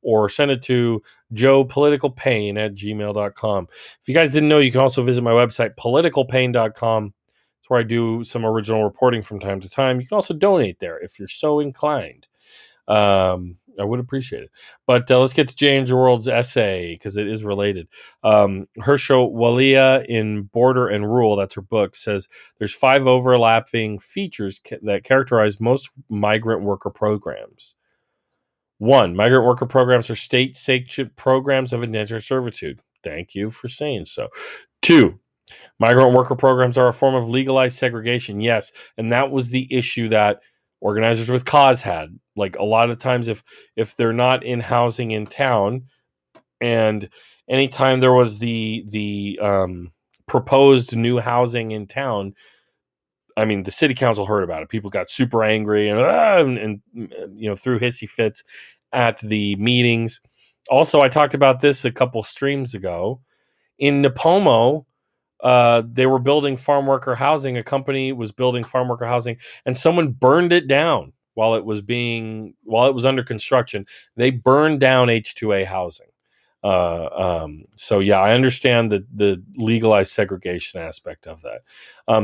or send it to joepoliticalpain@gmail.com. If you guys didn't know, you can also visit my website, politicalpain.com. It's where I do some original reporting from time to time. You can also donate there if you're so inclined. I would appreciate it. But let's get to J. Andrew World's essay, because it is related. Herschel Walia in Border and Rule, that's her book, says there's 5 overlapping features that characterize most migrant worker programs. 1, migrant worker programs are state-sanctioned programs of indentured servitude. Thank you for saying so. 2, migrant worker programs are a form of legalized segregation. Yes, and that was the issue that organizers with Cause had. Like, a lot of times if they're not in housing in town, and anytime there was the proposed new housing in town, I mean, the city council heard about it. People got super angry and threw hissy fits at the meetings. Also, I talked about this a couple streams ago. In Nipomo, they were building farm worker housing. A company was building farm worker housing, and someone burned it down while it was under construction. They burned down H2A housing. So yeah, I understand the legalized segregation aspect of that.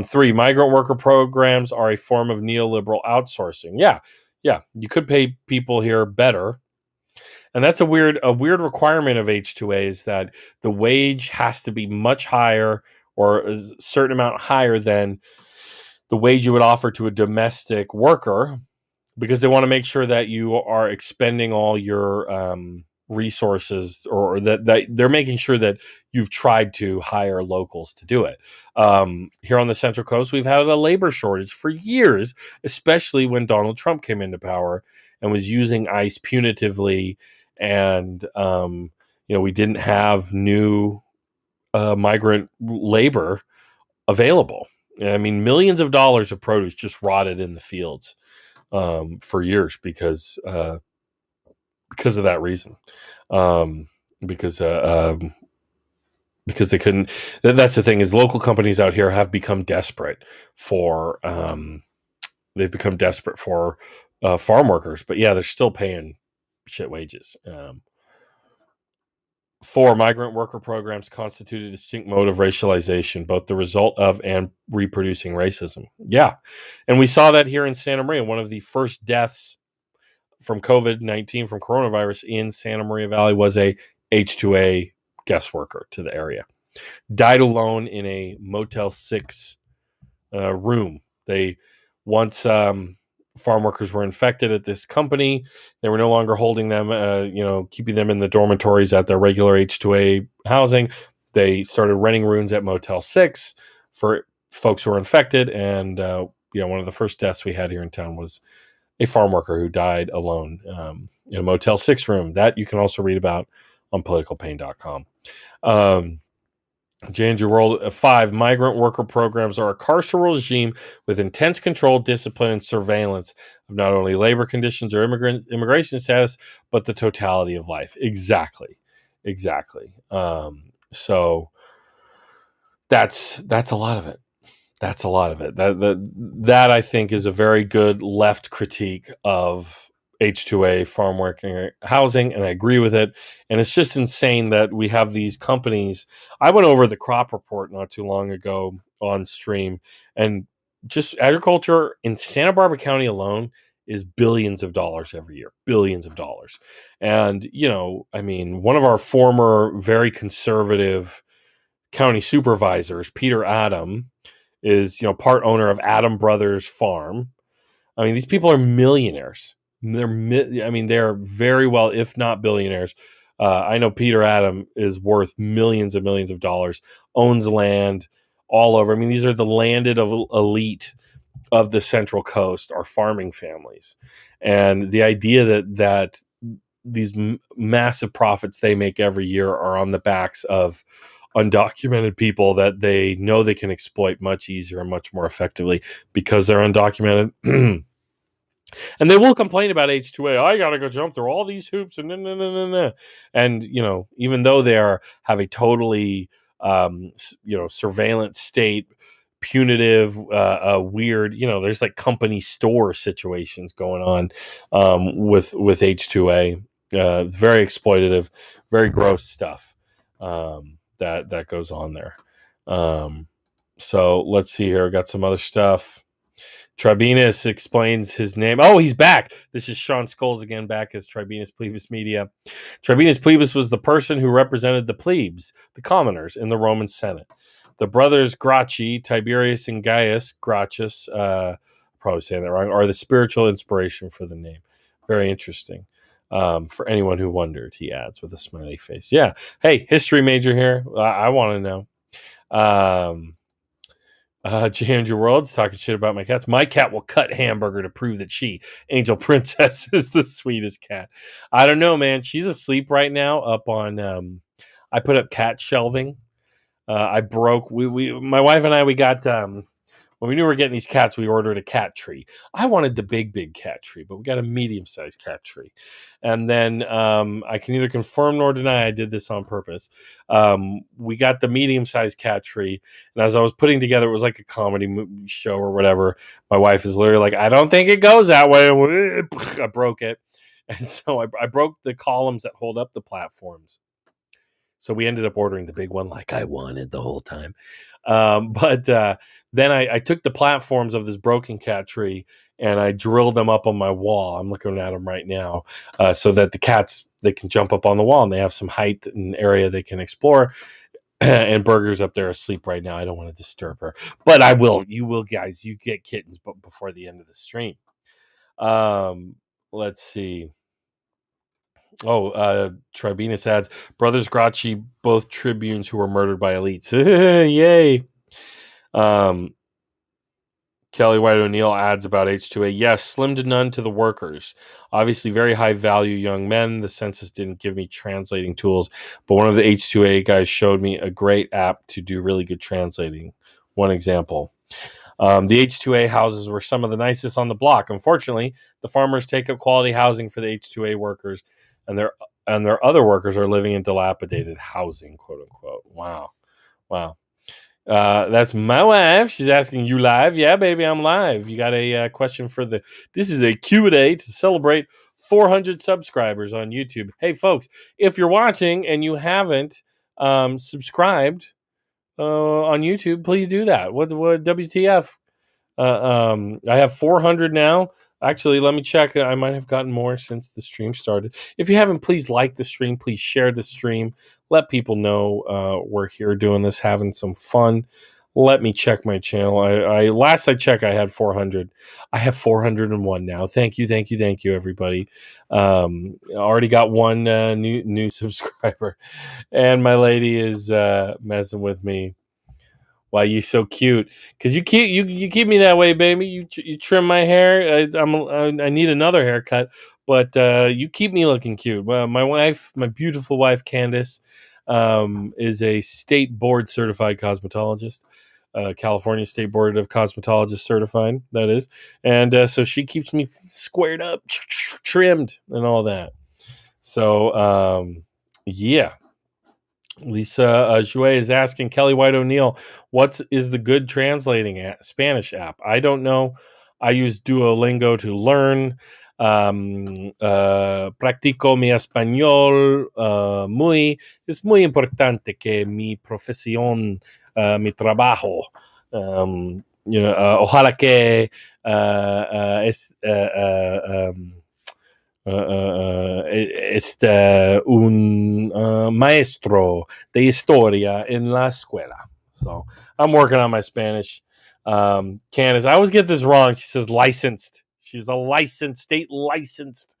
3, migrant worker programs are a form of neoliberal outsourcing. Yeah, you could pay people here better, and that's a weird requirement of H2A is that the wage has to be much higher or a certain amount higher than the wage you would offer to a domestic worker, because they want to make sure that you are expending all your resources, or that they're making sure that you've tried to hire locals to do it. Here on the Central Coast, we've had a labor shortage for years, especially when Donald Trump came into power and was using ICE punitively. And, we didn't have new migrant labor available. I mean, millions of dollars of produce just rotted in the fields for years because of that reason. Um, because because they couldn't. That's the thing, is local companies out here have become desperate for. They've become desperate for farm workers, but yeah, they're still paying shit wages. 4, migrant worker programs constitute a distinct mode of racialization, both the result of and reproducing racism. Yeah, and we saw that here in Santa Maria. One of the first deaths from COVID-19, from coronavirus in Santa Maria Valley, was a H2A guest worker to the area. Died alone in a Motel 6 room. They once farm workers were infected at this company. They were no longer holding them, keeping them in the dormitories at their regular H2A housing. They started renting rooms at Motel 6 for folks who were infected. And, one of the first deaths we had here in town was a farm worker who died alone in a Motel 6 room. That you can also read about on politicalpain.com. J&J World 5, migrant worker programs are a carceral regime with intense control, discipline, and surveillance of not only labor conditions or immigration status, but the totality of life. Exactly. So that's a lot of it. That's a lot of it. That I think is a very good left critique of H2A farm working housing, and I agree with it. And it's just insane that we have these companies. I went over the crop report not too long ago on stream, and just agriculture in Santa Barbara County alone is billions of dollars every year, billions of dollars. And, one of our former very conservative county supervisors, Peter Adam, is part owner of Adam Brothers Farm. I mean, these people are millionaires. They're very well, if not billionaires. I know Peter Adam is worth millions and millions of dollars, owns land all over. I mean, these are the landed elite of the Central Coast, are farming families. And the idea that these massive profits they make every year are on the backs of undocumented people that they know they can exploit much easier and much more effectively because they're undocumented. And they will complain about H2A. I got to go jump through all these hoops and and even though they have a totally surveillance state, punitive, weird, there's like company store situations going on with H2A. Very exploitative, very gross stuff. That goes on there. So let's see here. I got some other stuff. Tribunus explains his name. Oh, he's back. This is Sean Scholes again, back as Tribunus Plebis Media. Tribunus Plebis was the person who represented the plebes, the commoners, in the Roman Senate. The brothers Gracchi, Tiberius and Gaius Gracchus, probably saying that wrong, are the spiritual inspiration for the name. Very interesting. For anyone who wondered, he adds with a smiley face. Yeah. Hey, history major here. I want to know. J. World's talking shit about my cats. My cat will cut hamburger to prove that Angel Princess, is the sweetest cat. I don't know, man. She's asleep right now up on, I put up cat shelving. I broke, my wife and I, we got, when we knew we were getting these cats, we ordered a cat tree. I wanted the big cat tree, but we got a medium-sized cat tree. And then I can neither confirm nor deny I did this on purpose. We got the medium-sized cat tree, and as I was putting together, it was like a comedy show or whatever. My wife is literally like, I don't think it goes that way. I broke it. And so I broke the columns that hold up the platforms. So we ended up ordering the big one, like I wanted the whole time. But then I took the platforms of this broken cat tree and I drilled them up on my wall. I'm looking at them right now, so that the cats, they can jump up on the wall and they have some height and area they can explore. And Burger's up there asleep right now. I don't want to disturb her, but I will. You will, guys. You get kittens, but before the end of the stream. Let's see. Oh, Tribunus adds, brothers Gracchi, both tribunes who were murdered by elites. Yay. Kelly White O'Neill adds about H2A. Yes, slim to none to the workers. Obviously, very high value young men. The census didn't give me translating tools, but one of the H2A guys showed me a great app to do really good translating. One example. The H2A houses were some of the nicest on the block. Unfortunately, the farmers take up quality housing for the H2A workers, and their other workers are living in dilapidated housing, quote unquote. Wow. That's my wife. She's asking, you live? Yeah, baby, I'm live. You got a question for this is a Q&A to celebrate 400 subscribers on YouTube. Hey, folks, if you're watching and you haven't subscribed on YouTube, please do that. What WTF? I have 400 now. Actually, let me check. I might have gotten more since the stream started. If you haven't, please like the stream. Please share the stream. Let people know we're here doing this, having some fun. Let me check my channel. I last I checked, I had 400. I have 401 now. Thank you, everybody. Already got one new subscriber, and my lady is messing with me. Why you so cute? Because you keep me that way, baby. You trim my hair. I need another haircut, but you keep me looking cute. Well, my beautiful wife, Candace, is a state board certified cosmetologist. California State Board of Cosmetologists certified, that is, and so she keeps me squared up, trimmed, and all that. So yeah. Lisa Jouet is asking Kelly White O'Neill, what is the good translating Spanish app? I don't know. I use Duolingo to learn. Practico mi español es muy importante que mi profesión, mi trabajo, ojalá que es un maestro de historia en la escuela. So I'm working on my Spanish. Candace, I always get this wrong. She says licensed. She's a state licensed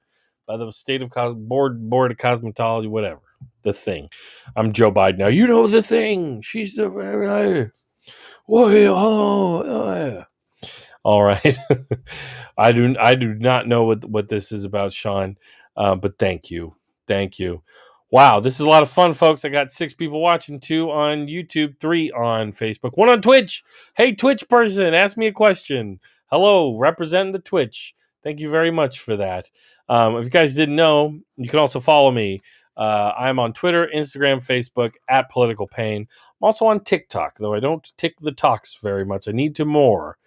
by the state of board of cosmetology, whatever. The thing. I'm Joe Biden now. You know the thing. She's the all right. I do not know what this is about, Sean. But thank you. Wow, this is a lot of fun, folks. I got 6 people watching, 2 on YouTube, 3 on Facebook, 1 on Twitch. Hey, Twitch person, ask me a question. Hello, representing the Twitch. Thank you very much for that. If you guys didn't know, you can also follow me. I'm on Twitter, Instagram, Facebook at Political Payne. I'm also on TikTok, though I don't tick the talks very much. I need to more.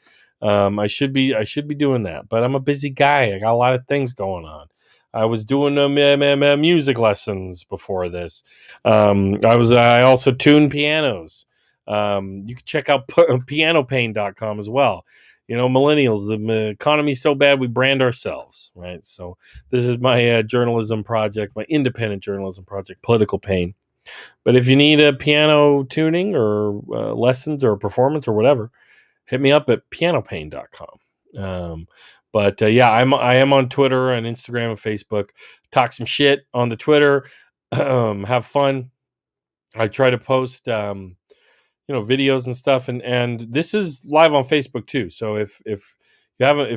I should be doing that, but I'm a busy guy. I got a lot of things going on. I was doing music lessons before this. I also tuned pianos. You can check out pianopayne.com as well. You know, millennials, the economy's so bad we brand ourselves, right? So this is my journalism project, my independent journalism project, Political Payne. But if you need a piano tuning or lessons or performance or whatever, hit me up at pianopayne.com. Yeah, I am on Twitter and Instagram and Facebook. Talk some shit on the Twitter. Have fun. I try to post videos and stuff, and this is live on Facebook too. So if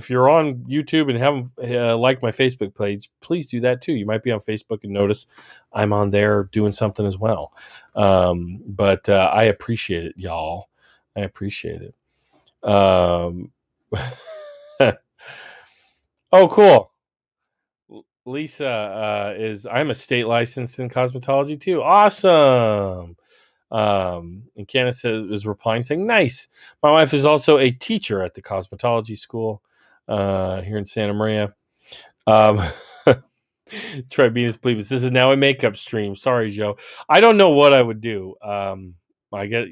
you're on YouTube and haven't liked my Facebook page, please do that too. You might be on Facebook and notice I'm on there doing something as well. I appreciate it, y'all. I appreciate it. Oh, cool. Lisa I'm a state licensed in cosmetology too. Awesome. And Candace is replying saying, nice. My wife is also a teacher at the cosmetology school here in Santa Maria. Tribemus Plebus. This is now a makeup stream. Sorry, Joe. I don't know what I would do. I get,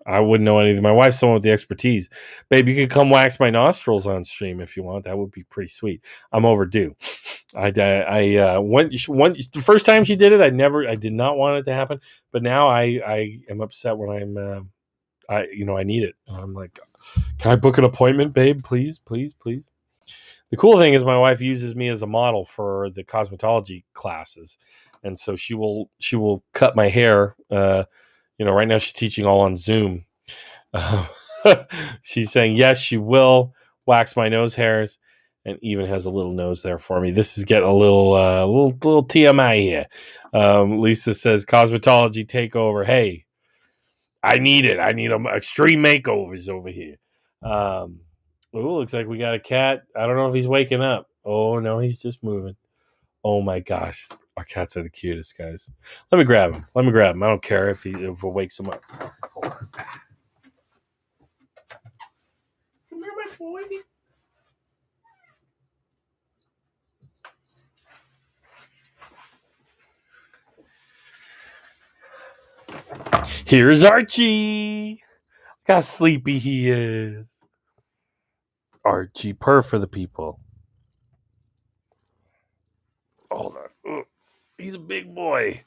I wouldn't know anything. My wife's someone with the expertise. Babe, you could come wax my nostrils on stream if you want. That would be pretty sweet. I'm overdue. The first time she did it, I did not want it to happen, but now I am upset when I need it. I'm like, can I book an appointment, babe? Please, please, please. The cool thing is my wife uses me as a model for the cosmetology classes, and so she will cut my hair. Right now she's teaching all on Zoom. Uh, she's saying yes, she will wax my nose hairs, and even has a little nose there for me. This is getting a little TMI here. Lisa says cosmetology takeover. Hey, I need it. I need extreme makeovers over here. Looks like we got a cat. I don't know if he's waking up. Oh, no, he's just moving. Oh, my gosh. Our cats are the cutest, guys. Let me grab him. I don't care if it wakes him up. Hold on. Come here, my boy. Here's Archie. Look how sleepy he is. Archie, purr for the people. Hold on. Ugh. He's a big boy.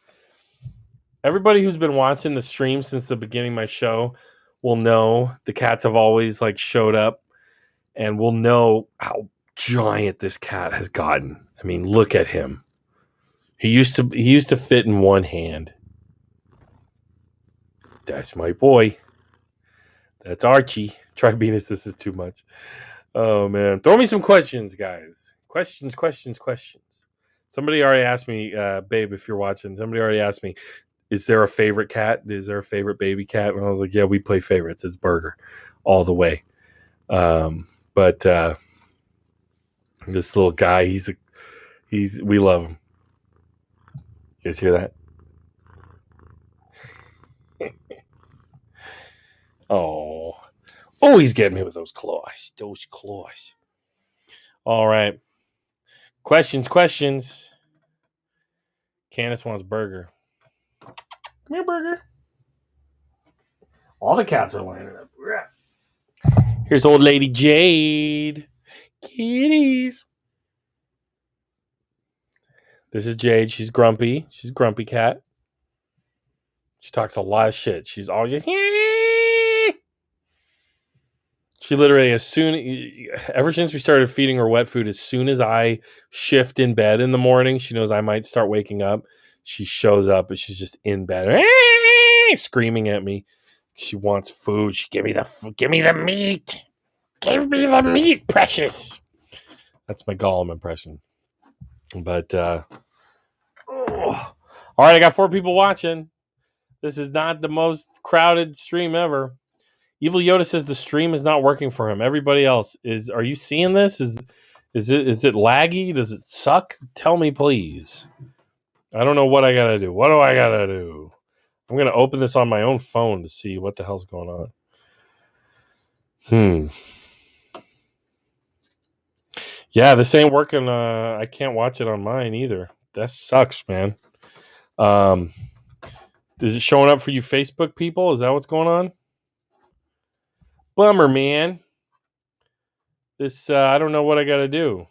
Everybody who's been watching the stream since the beginning of my show will know the cats have always showed up, and will know how giant this cat has gotten. I mean, look at him. He used to fit in one hand. That's my boy. That's Archie. Tribemus, this is too much. Oh man, throw me some questions, guys. Questions. Somebody already asked me, babe, if you're watching. Somebody already asked me, is there a favorite cat? Is there a favorite baby cat? And I was like, yeah, we play favorites. It's Burger, all the way. But this little guy, we love him. You guys hear that? Oh, he's getting me with those claws. All right. Questions. Candace wants Burger. Come here, Burger. All the cats are lining up. Here's old lady Jade. Kitties. This is Jade. She's grumpy. She's a grumpy cat. She talks a lot of shit. She's always just... She literally, ever since we started feeding her wet food, as soon as I shift in bed in the morning, she knows I might start waking up. She shows up and she's just in bed, screaming at me. She wants food. Give me the meat. Give me the meat, precious. That's my Gollum impression. But all right, I got 4 people watching. This is not the most crowded stream ever. Evil Yoda says the stream is not working for him. Everybody else is. Are you seeing this? Is it laggy? Does it suck? Tell me, please. I don't know what I gotta do. What do I gotta do? I'm gonna open this on my own phone to see what the hell's going on. Yeah, this ain't working. I can't watch it on mine either. That sucks, man. Is it showing up for you Facebook people? Is that what's going on? Bummer, man. This, I don't know what I gotta do.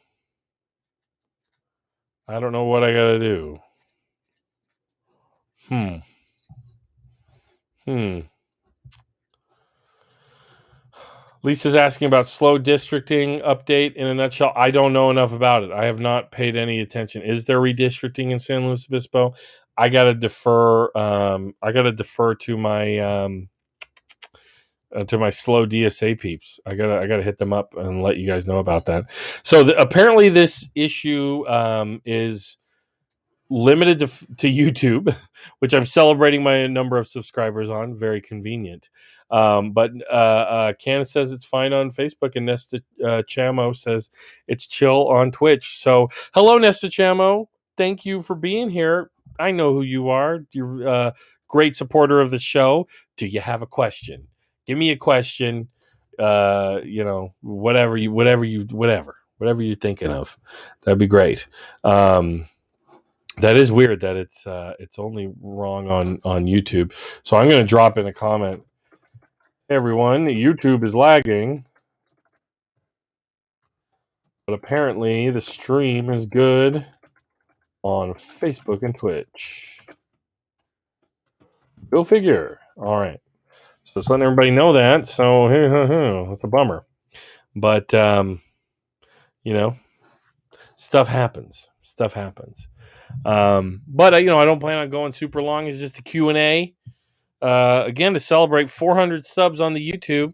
Lisa's asking about slow districting update. In a nutshell, I don't know enough about it. I have not paid any attention. Is there redistricting in San Luis Obispo? I gotta defer. To my slow DSA peeps. I gotta hit them up and let you guys know about that. So apparently, this issue is limited to YouTube, which I'm celebrating my number of subscribers on. Very convenient. But Candace says it's fine on Facebook, and Nesta Chamo says it's chill on Twitch. So hello, Nesta Chamo. Thank you for being here. I know who you are. You're a great supporter of the show. Do you have a question? Give me a question. Whatever whatever you're thinking of. That'd be great. That is weird that it's only wrong on YouTube. So I'm going to drop in a comment. Hey everyone, YouTube is lagging, but apparently the stream is good on Facebook and Twitch. Go figure. All right. So just letting everybody know that. So that's a bummer. But stuff happens. But I don't plan on going super long. It's just a Q&A. Again, to celebrate 400 subs on the YouTube.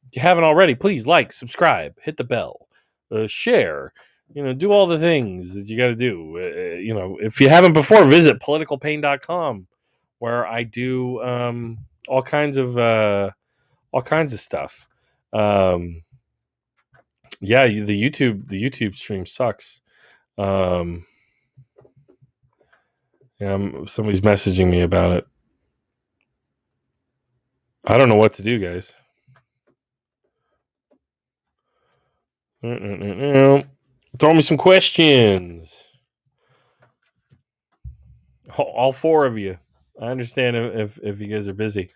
If you haven't already, please like, subscribe, hit the bell, share, do all the things that you got to do. If you haven't before, visit politicalpain.com, where I do all kinds of stuff. Yeah, the YouTube stream sucks. Somebody's messaging me about it. I don't know what to do, guys. Throw me some questions. All four of you. I understand if you guys are busy.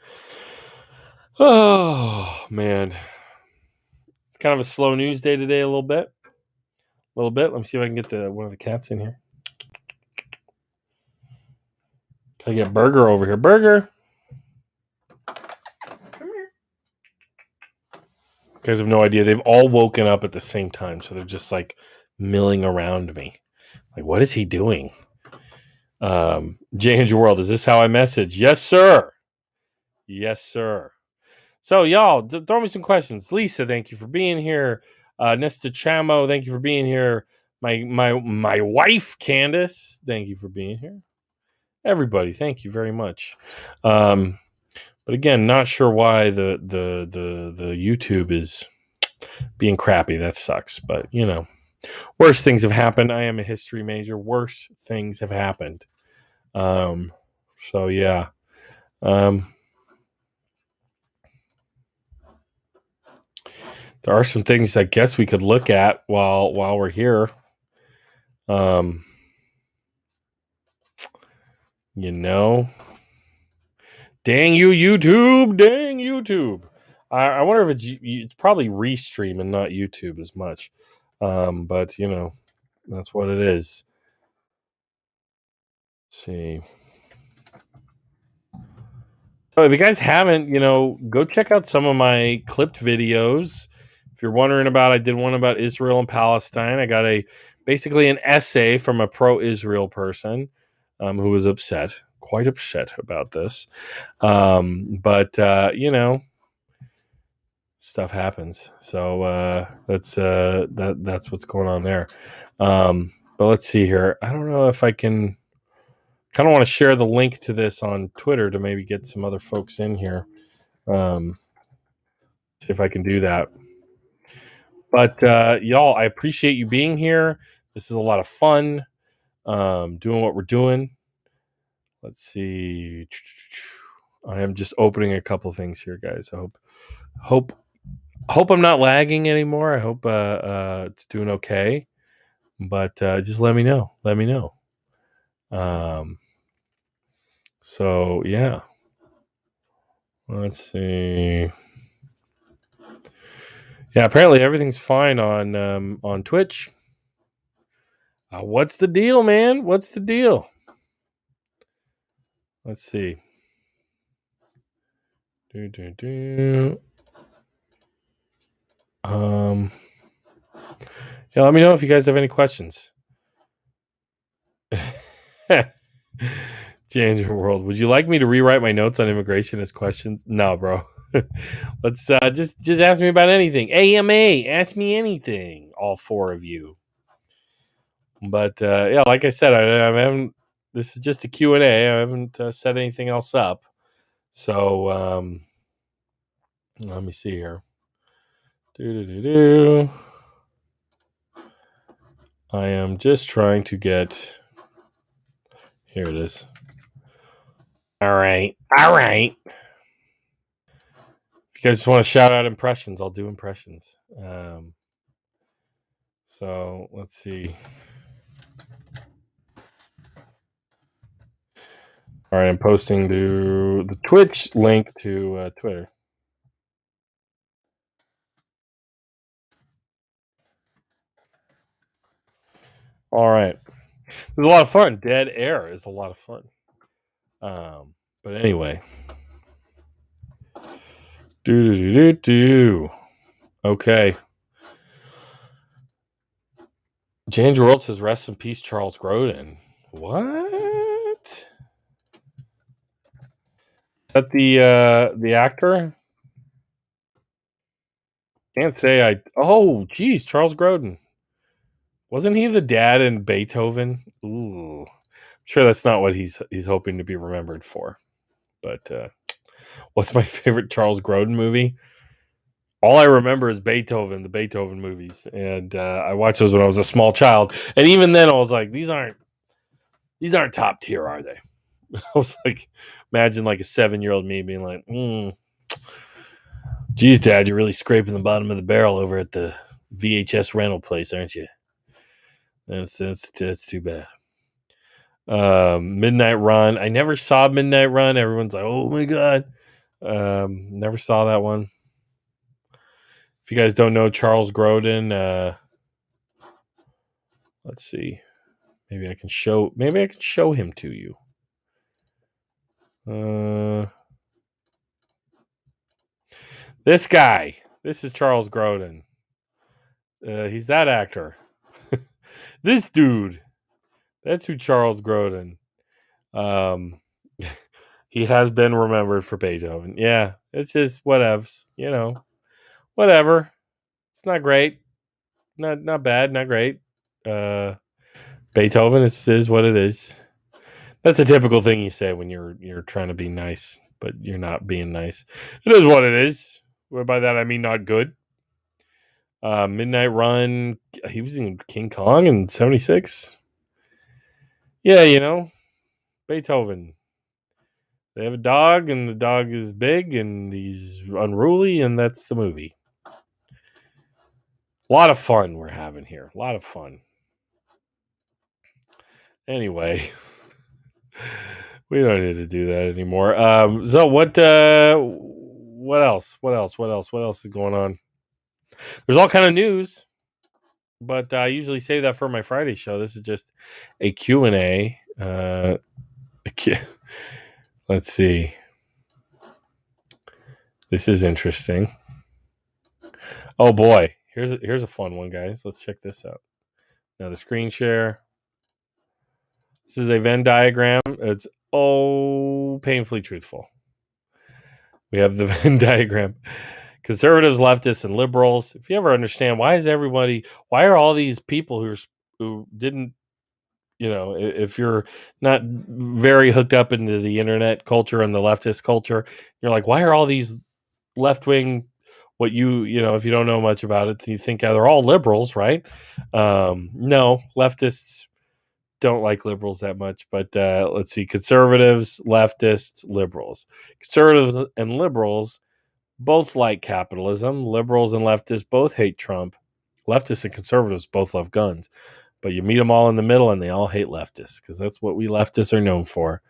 Oh, man. It's kind of a slow news day today, a little bit. Let me see if I can get one of the cats in here. Can I get Burger over here? Burger! Come here. You guys have no idea. They've all woken up at the same time, so they're just like milling around me. Like, what is he doing? J. Andrew World, is this how I message? Yes, sir. Yes, sir. So, y'all, throw me some questions. Lisa, thank you for being here. Nesta Chamo, thank you for being here. My wife, Candace, thank you for being here. Everybody, thank you very much. But again, not sure why the YouTube is being crappy. That sucks. But worse things have happened. I am a history major. Worse things have happened. So yeah. There are some things I guess we could look at while we're here. Dang you, YouTube! Dang YouTube! I wonder if it's probably Restream and not YouTube as much. But that's what it is. Let's see. So if you guys haven't, go check out some of my clipped videos. If you're wondering I did one about Israel and Palestine. I got basically an essay from a pro-Israel person who was quite upset about this. But stuff happens. So that's what's going on there. But let's see here. I don't know if I can. Kind of want to share the link to this on Twitter to maybe get some other folks in here. See if I can do that. But y'all, I appreciate you being here. This is a lot of fun. Doing what we're doing. Let's see. I am just opening a couple things here, guys. I hope I'm not lagging anymore. I hope it's doing okay. But just let me know. So yeah. Let's see. Yeah, apparently everything's fine on Twitch. What's the deal, man? What's the deal? Let's see. Yeah, let me know if you guys have any questions. James World, would you like me to rewrite my notes on immigration as questions? No, bro. Let's just ask me about anything. AMA, ask me anything. All four of you. But yeah, like I said, I haven't. This is just a Q&A. I haven't set anything else up. So let me see here. I am just trying to get. Here it is. All right. If you guys want to shout out impressions, I'll do impressions. So let's see. All right, I'm posting to the Twitch link to Twitter. All right. It was a lot of fun. Dead air is a lot of fun. But anyway. Okay. James World says, rest in peace, Charles Grodin. What? Is that the actor? Can't say I. Oh, geez, Charles Grodin. Wasn't he the dad in Beethoven? Ooh, I'm sure that's not what he's hoping to be remembered for. But what's my favorite Charles Grodin movie? All I remember is Beethoven, the Beethoven movies, and I watched those when I was a small child. And even then, I was like, these aren't top tier, are they? I was like, imagine like a 7-year-old me being like, geez, Dad, you're really scraping the bottom of the barrel over at the VHS rental place, aren't you? That's too bad. Midnight Run. I never saw Midnight Run. Everyone's like, oh my God. Never saw that one. If you guys don't know Charles Grodin, let's see. Maybe I can show him to you. This guy. This is Charles Grodin. He's that actor. This dude. That's who Charles Grodin. He has been remembered for Beethoven. Yeah, it's his whatevs. Whatever. It's not great. Not bad. Not great. Beethoven is what it is. That's a typical thing you say when you're trying to be nice, but you're not being nice. It is what it is. By that I mean not good. Midnight Run. He was in King Kong in '76. Yeah, Beethoven. They have a dog, and the dog is big, and he's unruly, and that's the movie. A lot of fun we're having here. A lot of fun. Anyway, we don't need to do that anymore. So what else? What else is going on? There's all kind of news, but I usually save that for my Friday show. This is just a Q&A. Let's see. This is interesting. Oh boy, here's a fun one, guys. Let's check this out. Now the screen share. This is a Venn diagram. It's painfully truthful. We have the Venn diagram. Conservatives, leftists, and liberals. If you ever understand why are all these people who didn't, if you're not very hooked up into the internet culture and the leftist culture, you're like, why are all these left wing? If you don't know much about it, you think they're all liberals, right? No, leftists don't like liberals that much, but let's see. Conservatives, leftists, liberals. Conservatives and liberals both like capitalism. Liberals and leftists both hate Trump. Leftists and conservatives both love guns. But you meet them all in the middle, and they all hate leftists, because that's what we leftists are known for.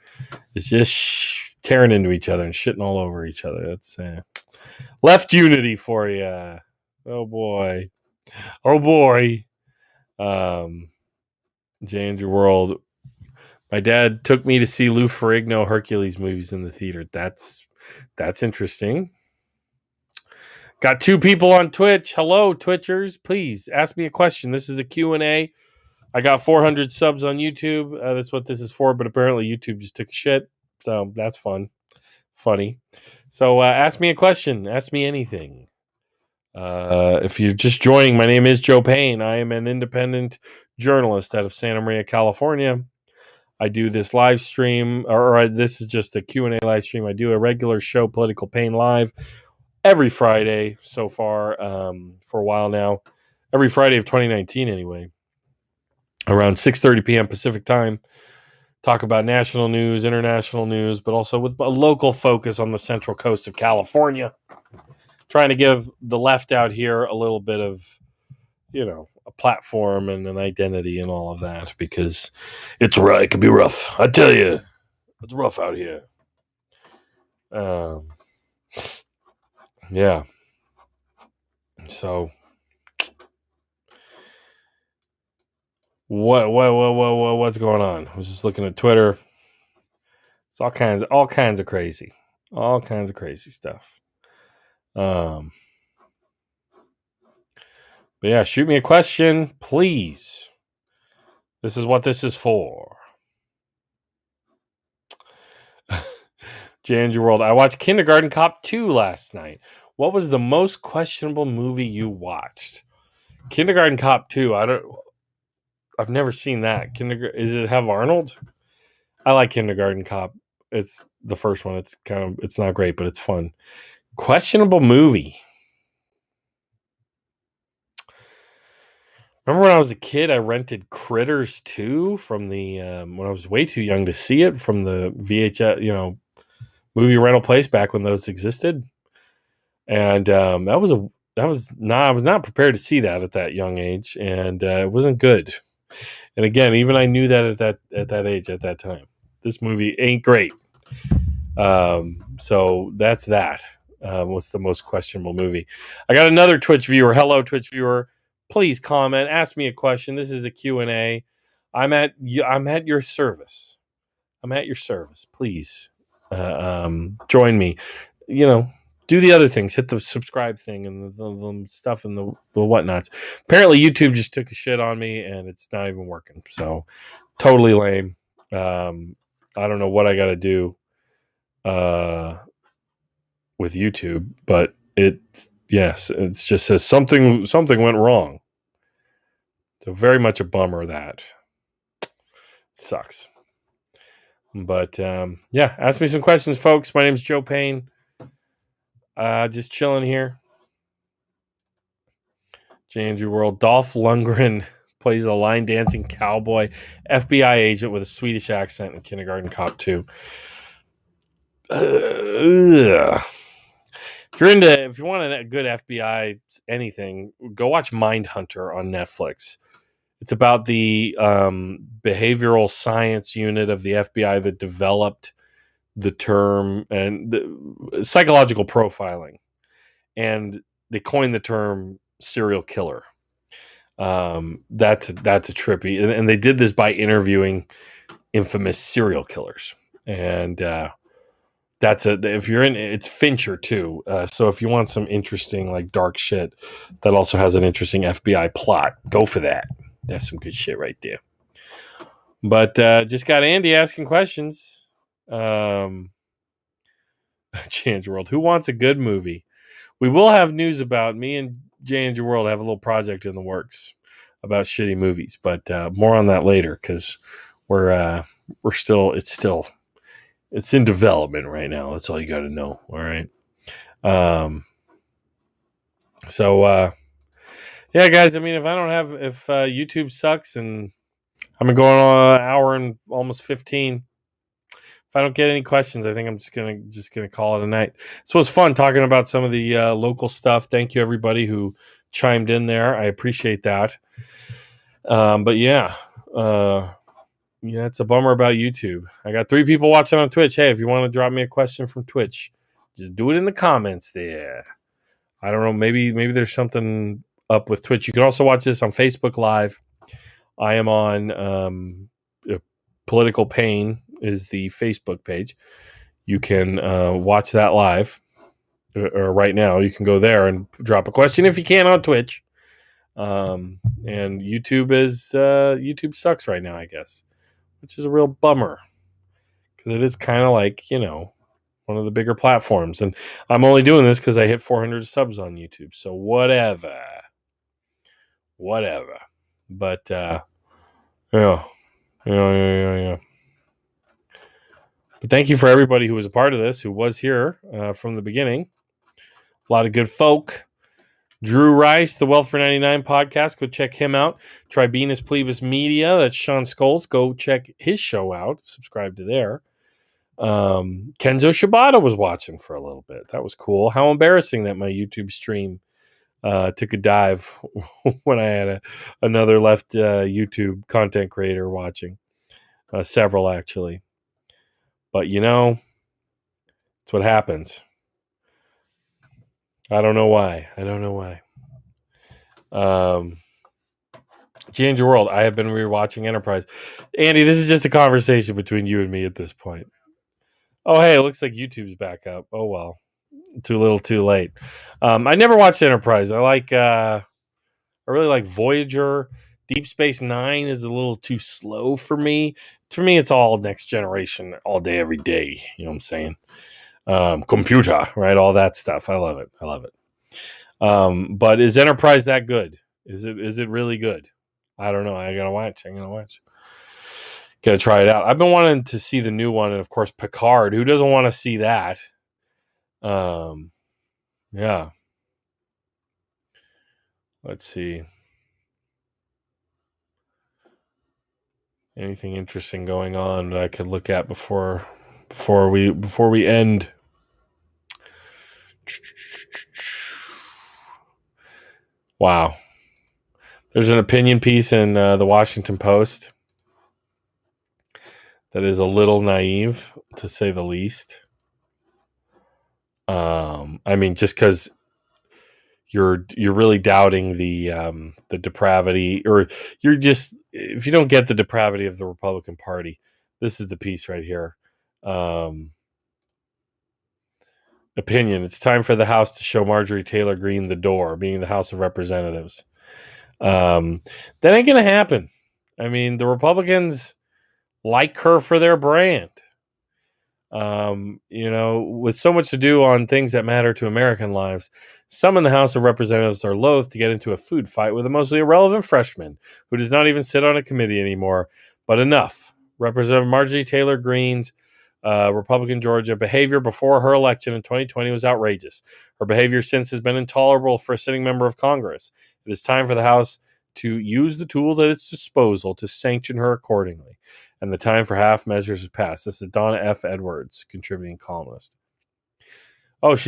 It's just tearing into each other and shitting all over each other. That's left unity for you. Oh, boy. J. Andrew World. My dad took me to see Lou Ferrigno Hercules movies in the theater. That's interesting. Got 2 people on Twitch. Hello, Twitchers. Please ask me a question. This is a Q&A. I got 400 subs on YouTube. That's what this is for, but apparently YouTube just took a shit. So that's funny. So ask me a question. Ask me anything. If you're just joining, my name is Joe Payne. I am an independent journalist out of Santa Maria, California. I do this live stream, or this is just a Q&A live stream. I do a regular show, Political Pain Live, every Friday so far, for a while now. Every Friday of 2019, anyway. Around 6:30 p.m. Pacific time. Talk about national news, international news, but also with a local focus on the central coast of California. Trying to give the left out here a little bit of, a platform and an identity and all of that, because it's right. It can be rough. I tell you, it's rough out here. Yeah. So what's going on? I was just looking at Twitter. It's all kinds of crazy stuff. But yeah, shoot me a question, please. This is what this is for. J. World. I watched Kindergarten Cop 2 last night. What was the most questionable movie you watched? Kindergarten Cop 2. I've never seen that. Is it have Arnold? I like Kindergarten Cop. It's the first one. It's not great, but it's fun. Questionable movie. Remember when I was a kid, I rented Critters 2 from the when I was way too young to see it, from the VHS, movie rental place back when those existed. And I was not prepared to see that at that young age, and it wasn't good. And again, even I knew that at that age, at that time, this movie ain't great. So that's that. What's the most questionable movie? I got another Twitch viewer. Hello, Twitch viewer. Please comment. Ask me a question. This is a Q&A. I'm at your service. I'm at your service. Please join me. Do the other things. Hit the subscribe thing and the stuff and the whatnots. Apparently, YouTube just took a shit on me and it's not even working. So, totally lame. I don't know what I got to do with YouTube, but it just says something went wrong. So very much a bummer. That sucks. But ask me some questions, folks. My name's Joe Payne. Just chilling here. J. Andrew World. Dolph Lundgren plays a line dancing cowboy FBI agent with a Swedish accent in Kindergarten Cop 2. If you want a good FBI anything, go watch Mindhunter on Netflix. It's about the behavioral science unit of the FBI that developed the term and the psychological profiling, and they coined the term serial killer. That's a trippy, and they did this by interviewing infamous serial killers, and it's Fincher too. So if you want some interesting, like, dark shit that also has an interesting FBI plot, go for that. That's some good shit right there. But just got Andy asking questions. Change World. Who wants a good movie? We will have news about me and J. Andrew World have a little project in the works about shitty movies, but more on that later, because it's in development right now. That's all you got to know. All right. Yeah, guys. I mean, if YouTube sucks and I've been going on an hour and almost 15. If I don't get any questions, I think I'm just gonna call it a night. So it was fun talking about some of the local stuff. Thank you, everybody who chimed in there. I appreciate that. But it's a bummer about YouTube. I got 3 people watching on Twitch. Hey, if you want to drop me a question from Twitch, just do it in the comments there. I don't know. Maybe there's something up with Twitch. You can also watch this on Facebook Live. I am on Political Pain is the Facebook page. You can watch that live or right now. You can go there and drop a question if you can on Twitch. And YouTube sucks right now, I guess, which is a real bummer, because it is kind of like, one of the bigger platforms. And I'm only doing this because I hit 400 subs on YouTube. So whatever. But yeah. But thank you for everybody who was a part of this, who was here from the beginning. A lot of good folk. Drew Rice, the Wealth for 99 podcast. Go check him out. Tribunus Plebis Media. That's Sean Scholes. Go check his show out. Subscribe to there. Kenzo Shibata was watching for a little bit. That was cool. How embarrassing that my YouTube stream took a dive when I had another left YouTube content creator watching, several actually. But it's what happens. I don't know why. Change your world. I have been rewatching Enterprise. Andy, this is just a conversation between you and me at this point. Oh, hey, it looks like YouTube's back up. Oh well, too little, too late. I never watched Enterprise. I really like Voyager. Deep Space Nine is a little too slow for me. For me, it's all Next Generation, all day, every day. You know what I'm saying? Computer, right? All that stuff. I love it. But is Enterprise that good? Is it really good? I don't know. I gotta watch. Gotta try it out. I've been wanting to see the new one, and of course Picard. Who doesn't want to see that? Yeah. Let's see. Anything interesting going on that I could look at before we end? Wow. There's an opinion piece in the Washington Post that is a little naive, to say the least. I mean, just because you're really doubting the depravity, or you're just, if you don't get the depravity of the Republican Party, this is the piece right here. Opinion: it's time for the House to show Marjorie Taylor Greene the door, being the House of Representatives. That ain't gonna happen. I mean, the Republicans like her for their brand. With so much to do on things that matter to American lives, some in the House of Representatives are loath to get into a food fight with a mostly irrelevant freshman who does not even sit on a committee anymore. But enough. Representative Marjorie Taylor Greene's Republican Georgia behavior before her election in 2020 was outrageous. Her behavior since has been intolerable for a sitting member of Congress. It is time for the House to use the tools at its disposal to sanction her accordingly. And the time for half measures has passed. This is Donna F. Edwards, contributing columnist. Oh, is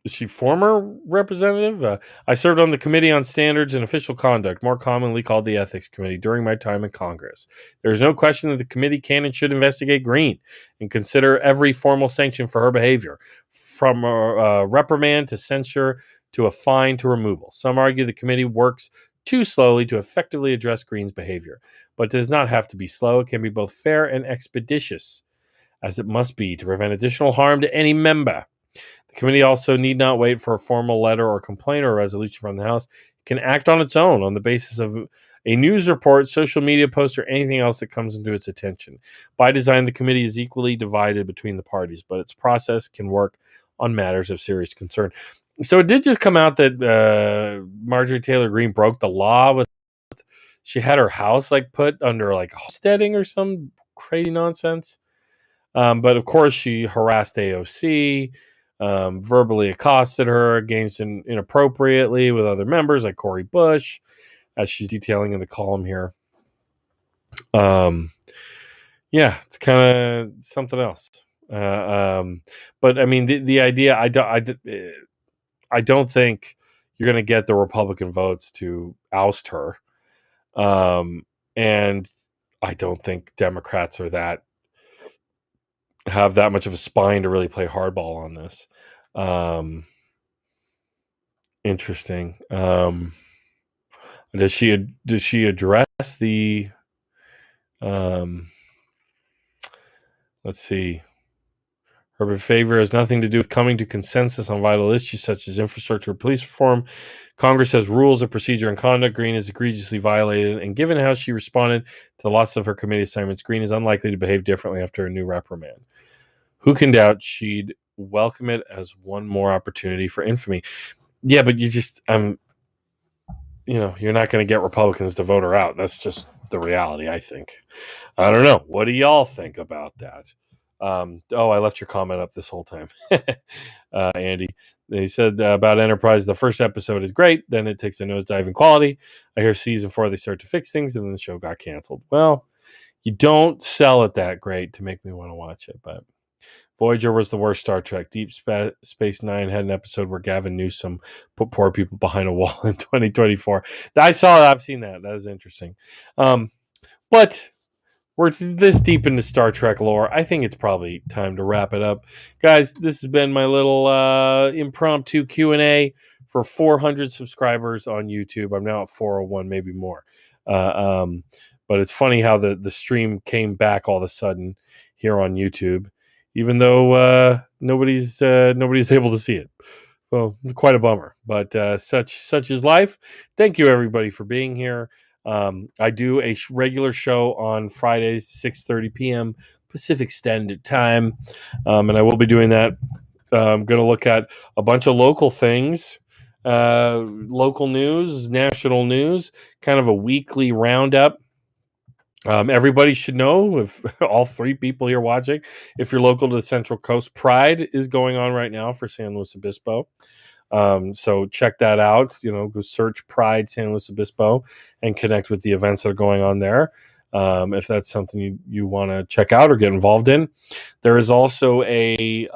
she former representative? I served on the Committee on Standards and Official Conduct, more commonly called the Ethics Committee, during my time in Congress. There is no question that the committee can and should investigate Greene and consider every formal sanction for her behavior, from a reprimand to censure to a fine to removal. Some argue the committee works too slowly to effectively address Greene's behavior, but it does not have to be slow. It can be both fair and expeditious, as it must be, to prevent additional harm to any member. The committee also need not wait for a formal letter or complaint or a resolution from the House. It can act on its own on the basis of a news report, social media post, or anything else that comes into its attention. By design, the committee is equally divided between the parties, but its process can work on matters of serious concern. So it did just come out that Marjorie Taylor Greene broke the law with, she had her house put under homesteading or some crazy nonsense. But of course, she harassed AOC, verbally accosted her, engaged inappropriately with other members like Cori Bush, as she's detailing in the column here. Yeah, it's kind of something else. But I mean, the idea, I don't think you're going to get the Republican votes to oust her. And I don't think Democrats have that much of a spine to really play hardball on this. Interesting. Does she address the let's see. Her behavior has nothing to do with coming to consensus on vital issues such as infrastructure or police reform. Congress has rules of procedure and conduct. Greene is egregiously violated, and given how she responded to the loss of her committee assignments, Greene is unlikely to behave differently after a new reprimand. Who can doubt she'd welcome it as one more opportunity for infamy? Yeah, but you just, you're not going to get Republicans to vote her out. That's just the reality, I think. I don't know. What do y'all think about that? I left your comment up this whole time, Andy. They said about Enterprise, the first episode is great, then it takes a nosedive in quality. I hear season 4 they start to fix things, and then the show got canceled. Well, you don't sell it that great to make me want to watch it, but Voyager was the worst Star Trek. Deep Space Nine had an episode where Gavin Newsom put poor people behind a wall in 2024. I've seen that. That is interesting. But we're this deep into Star Trek lore. I think it's probably time to wrap it up. Guys, this has been my little impromptu Q&A for 400 subscribers on YouTube. I'm now at 401, maybe more. But it's funny how the stream came back all of a sudden here on YouTube, even though nobody's able to see it. Well, quite a bummer, but such is life. Thank you, everybody, for being here. I do a regular show on Fridays, 6:30 p.m. Pacific Standard Time, and I will be doing that. I'm going to look at a bunch of local things, local news, national news, kind of a weekly roundup. Everybody should know, if all three people here watching, if you're local to the Central Coast, Pride is going on right now for San Luis Obispo. So check that out. Go search Pride San Luis Obispo and connect with the events that are going on there. If that's something you want to check out or get involved in. There is also a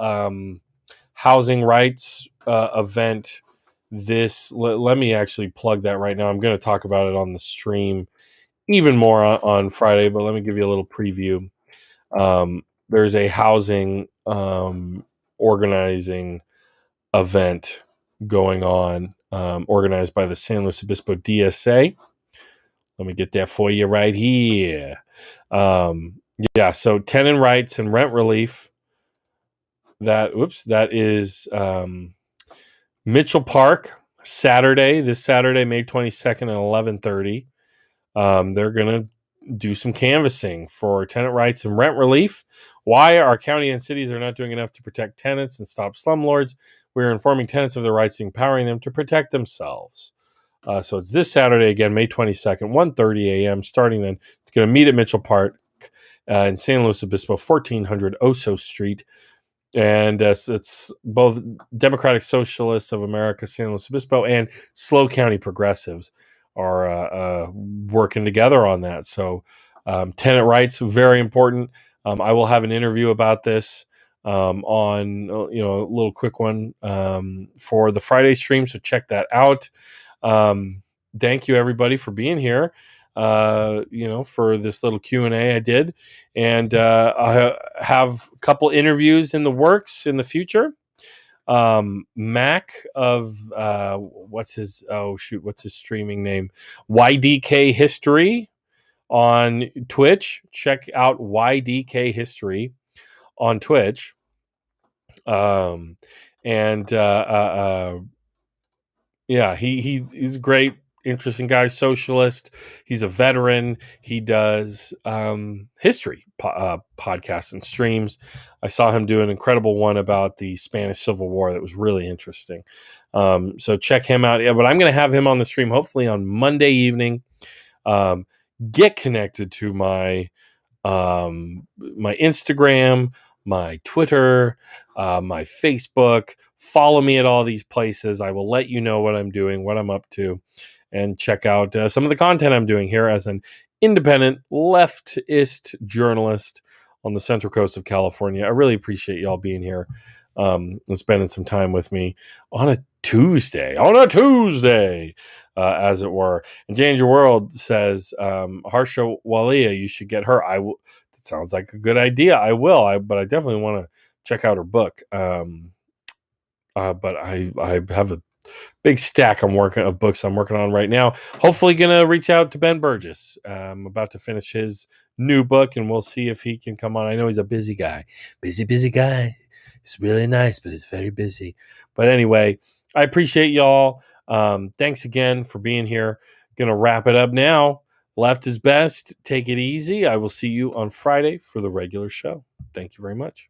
housing rights event. Let me actually plug that right now. I'm going to talk about it on the stream even more on Friday, but let me give you a little preview. There's a housing organizing event going on, organized by the San Luis Obispo DSA. Let me get that for you right here. So tenant rights and rent relief. That is Mitchell Park, this Saturday, May 22nd at 11:30. They're going to do some canvassing for tenant rights and rent relief. Why our county and cities are not doing enough to protect tenants and stop slumlords. We're informing tenants of their rights and empowering them to protect themselves. So it's this Saturday again, May 22nd, 1:30 a.m. Starting then, it's going to meet at Mitchell Park in San Luis Obispo, 1400 Oso Street. And it's both Democratic Socialists of America, San Luis Obispo, and SLO County Progressives are working together on that. So tenant rights, very important. I will have an interview about this on a little quick one for the Friday stream, so check that out. Thank you, everybody, for being here. For this little Q&A I did, and I have a couple interviews in the works in the future. Mac of what's his streaming name? YDK History on Twitch. Check out YDK History on Twitch. He's great, interesting guy, socialist. He's a veteran. He does history podcasts and streams. I saw him do an incredible one about the Spanish Civil War that was really interesting. So check him out. Yeah, but I'm going to have him on the stream hopefully on Monday evening. Get connected to my Instagram, my Twitter, my Facebook. Follow me at all these places. I will let you know what I'm doing, what I'm up to, and check out some of the content I'm doing here as an independent leftist journalist on the Central Coast of California. I really appreciate y'all being here and spending some time with me on a Tuesday, as it were. And James Your World says, Harsha Walia, you should get her. That sounds like a good idea. I will, but I definitely want to check out her book. But I have a big stack of books I'm working on right now. Hopefully going to reach out to Ben Burgess. I'm about to finish his new book, and we'll see if he can come on. I know he's a busy guy. Busy guy. It's really nice, but it's very busy. But anyway, I appreciate y'all. Thanks again for being here. Going to wrap it up now. Left is best. Take it easy. I will see you on Friday for the regular show. Thank you very much.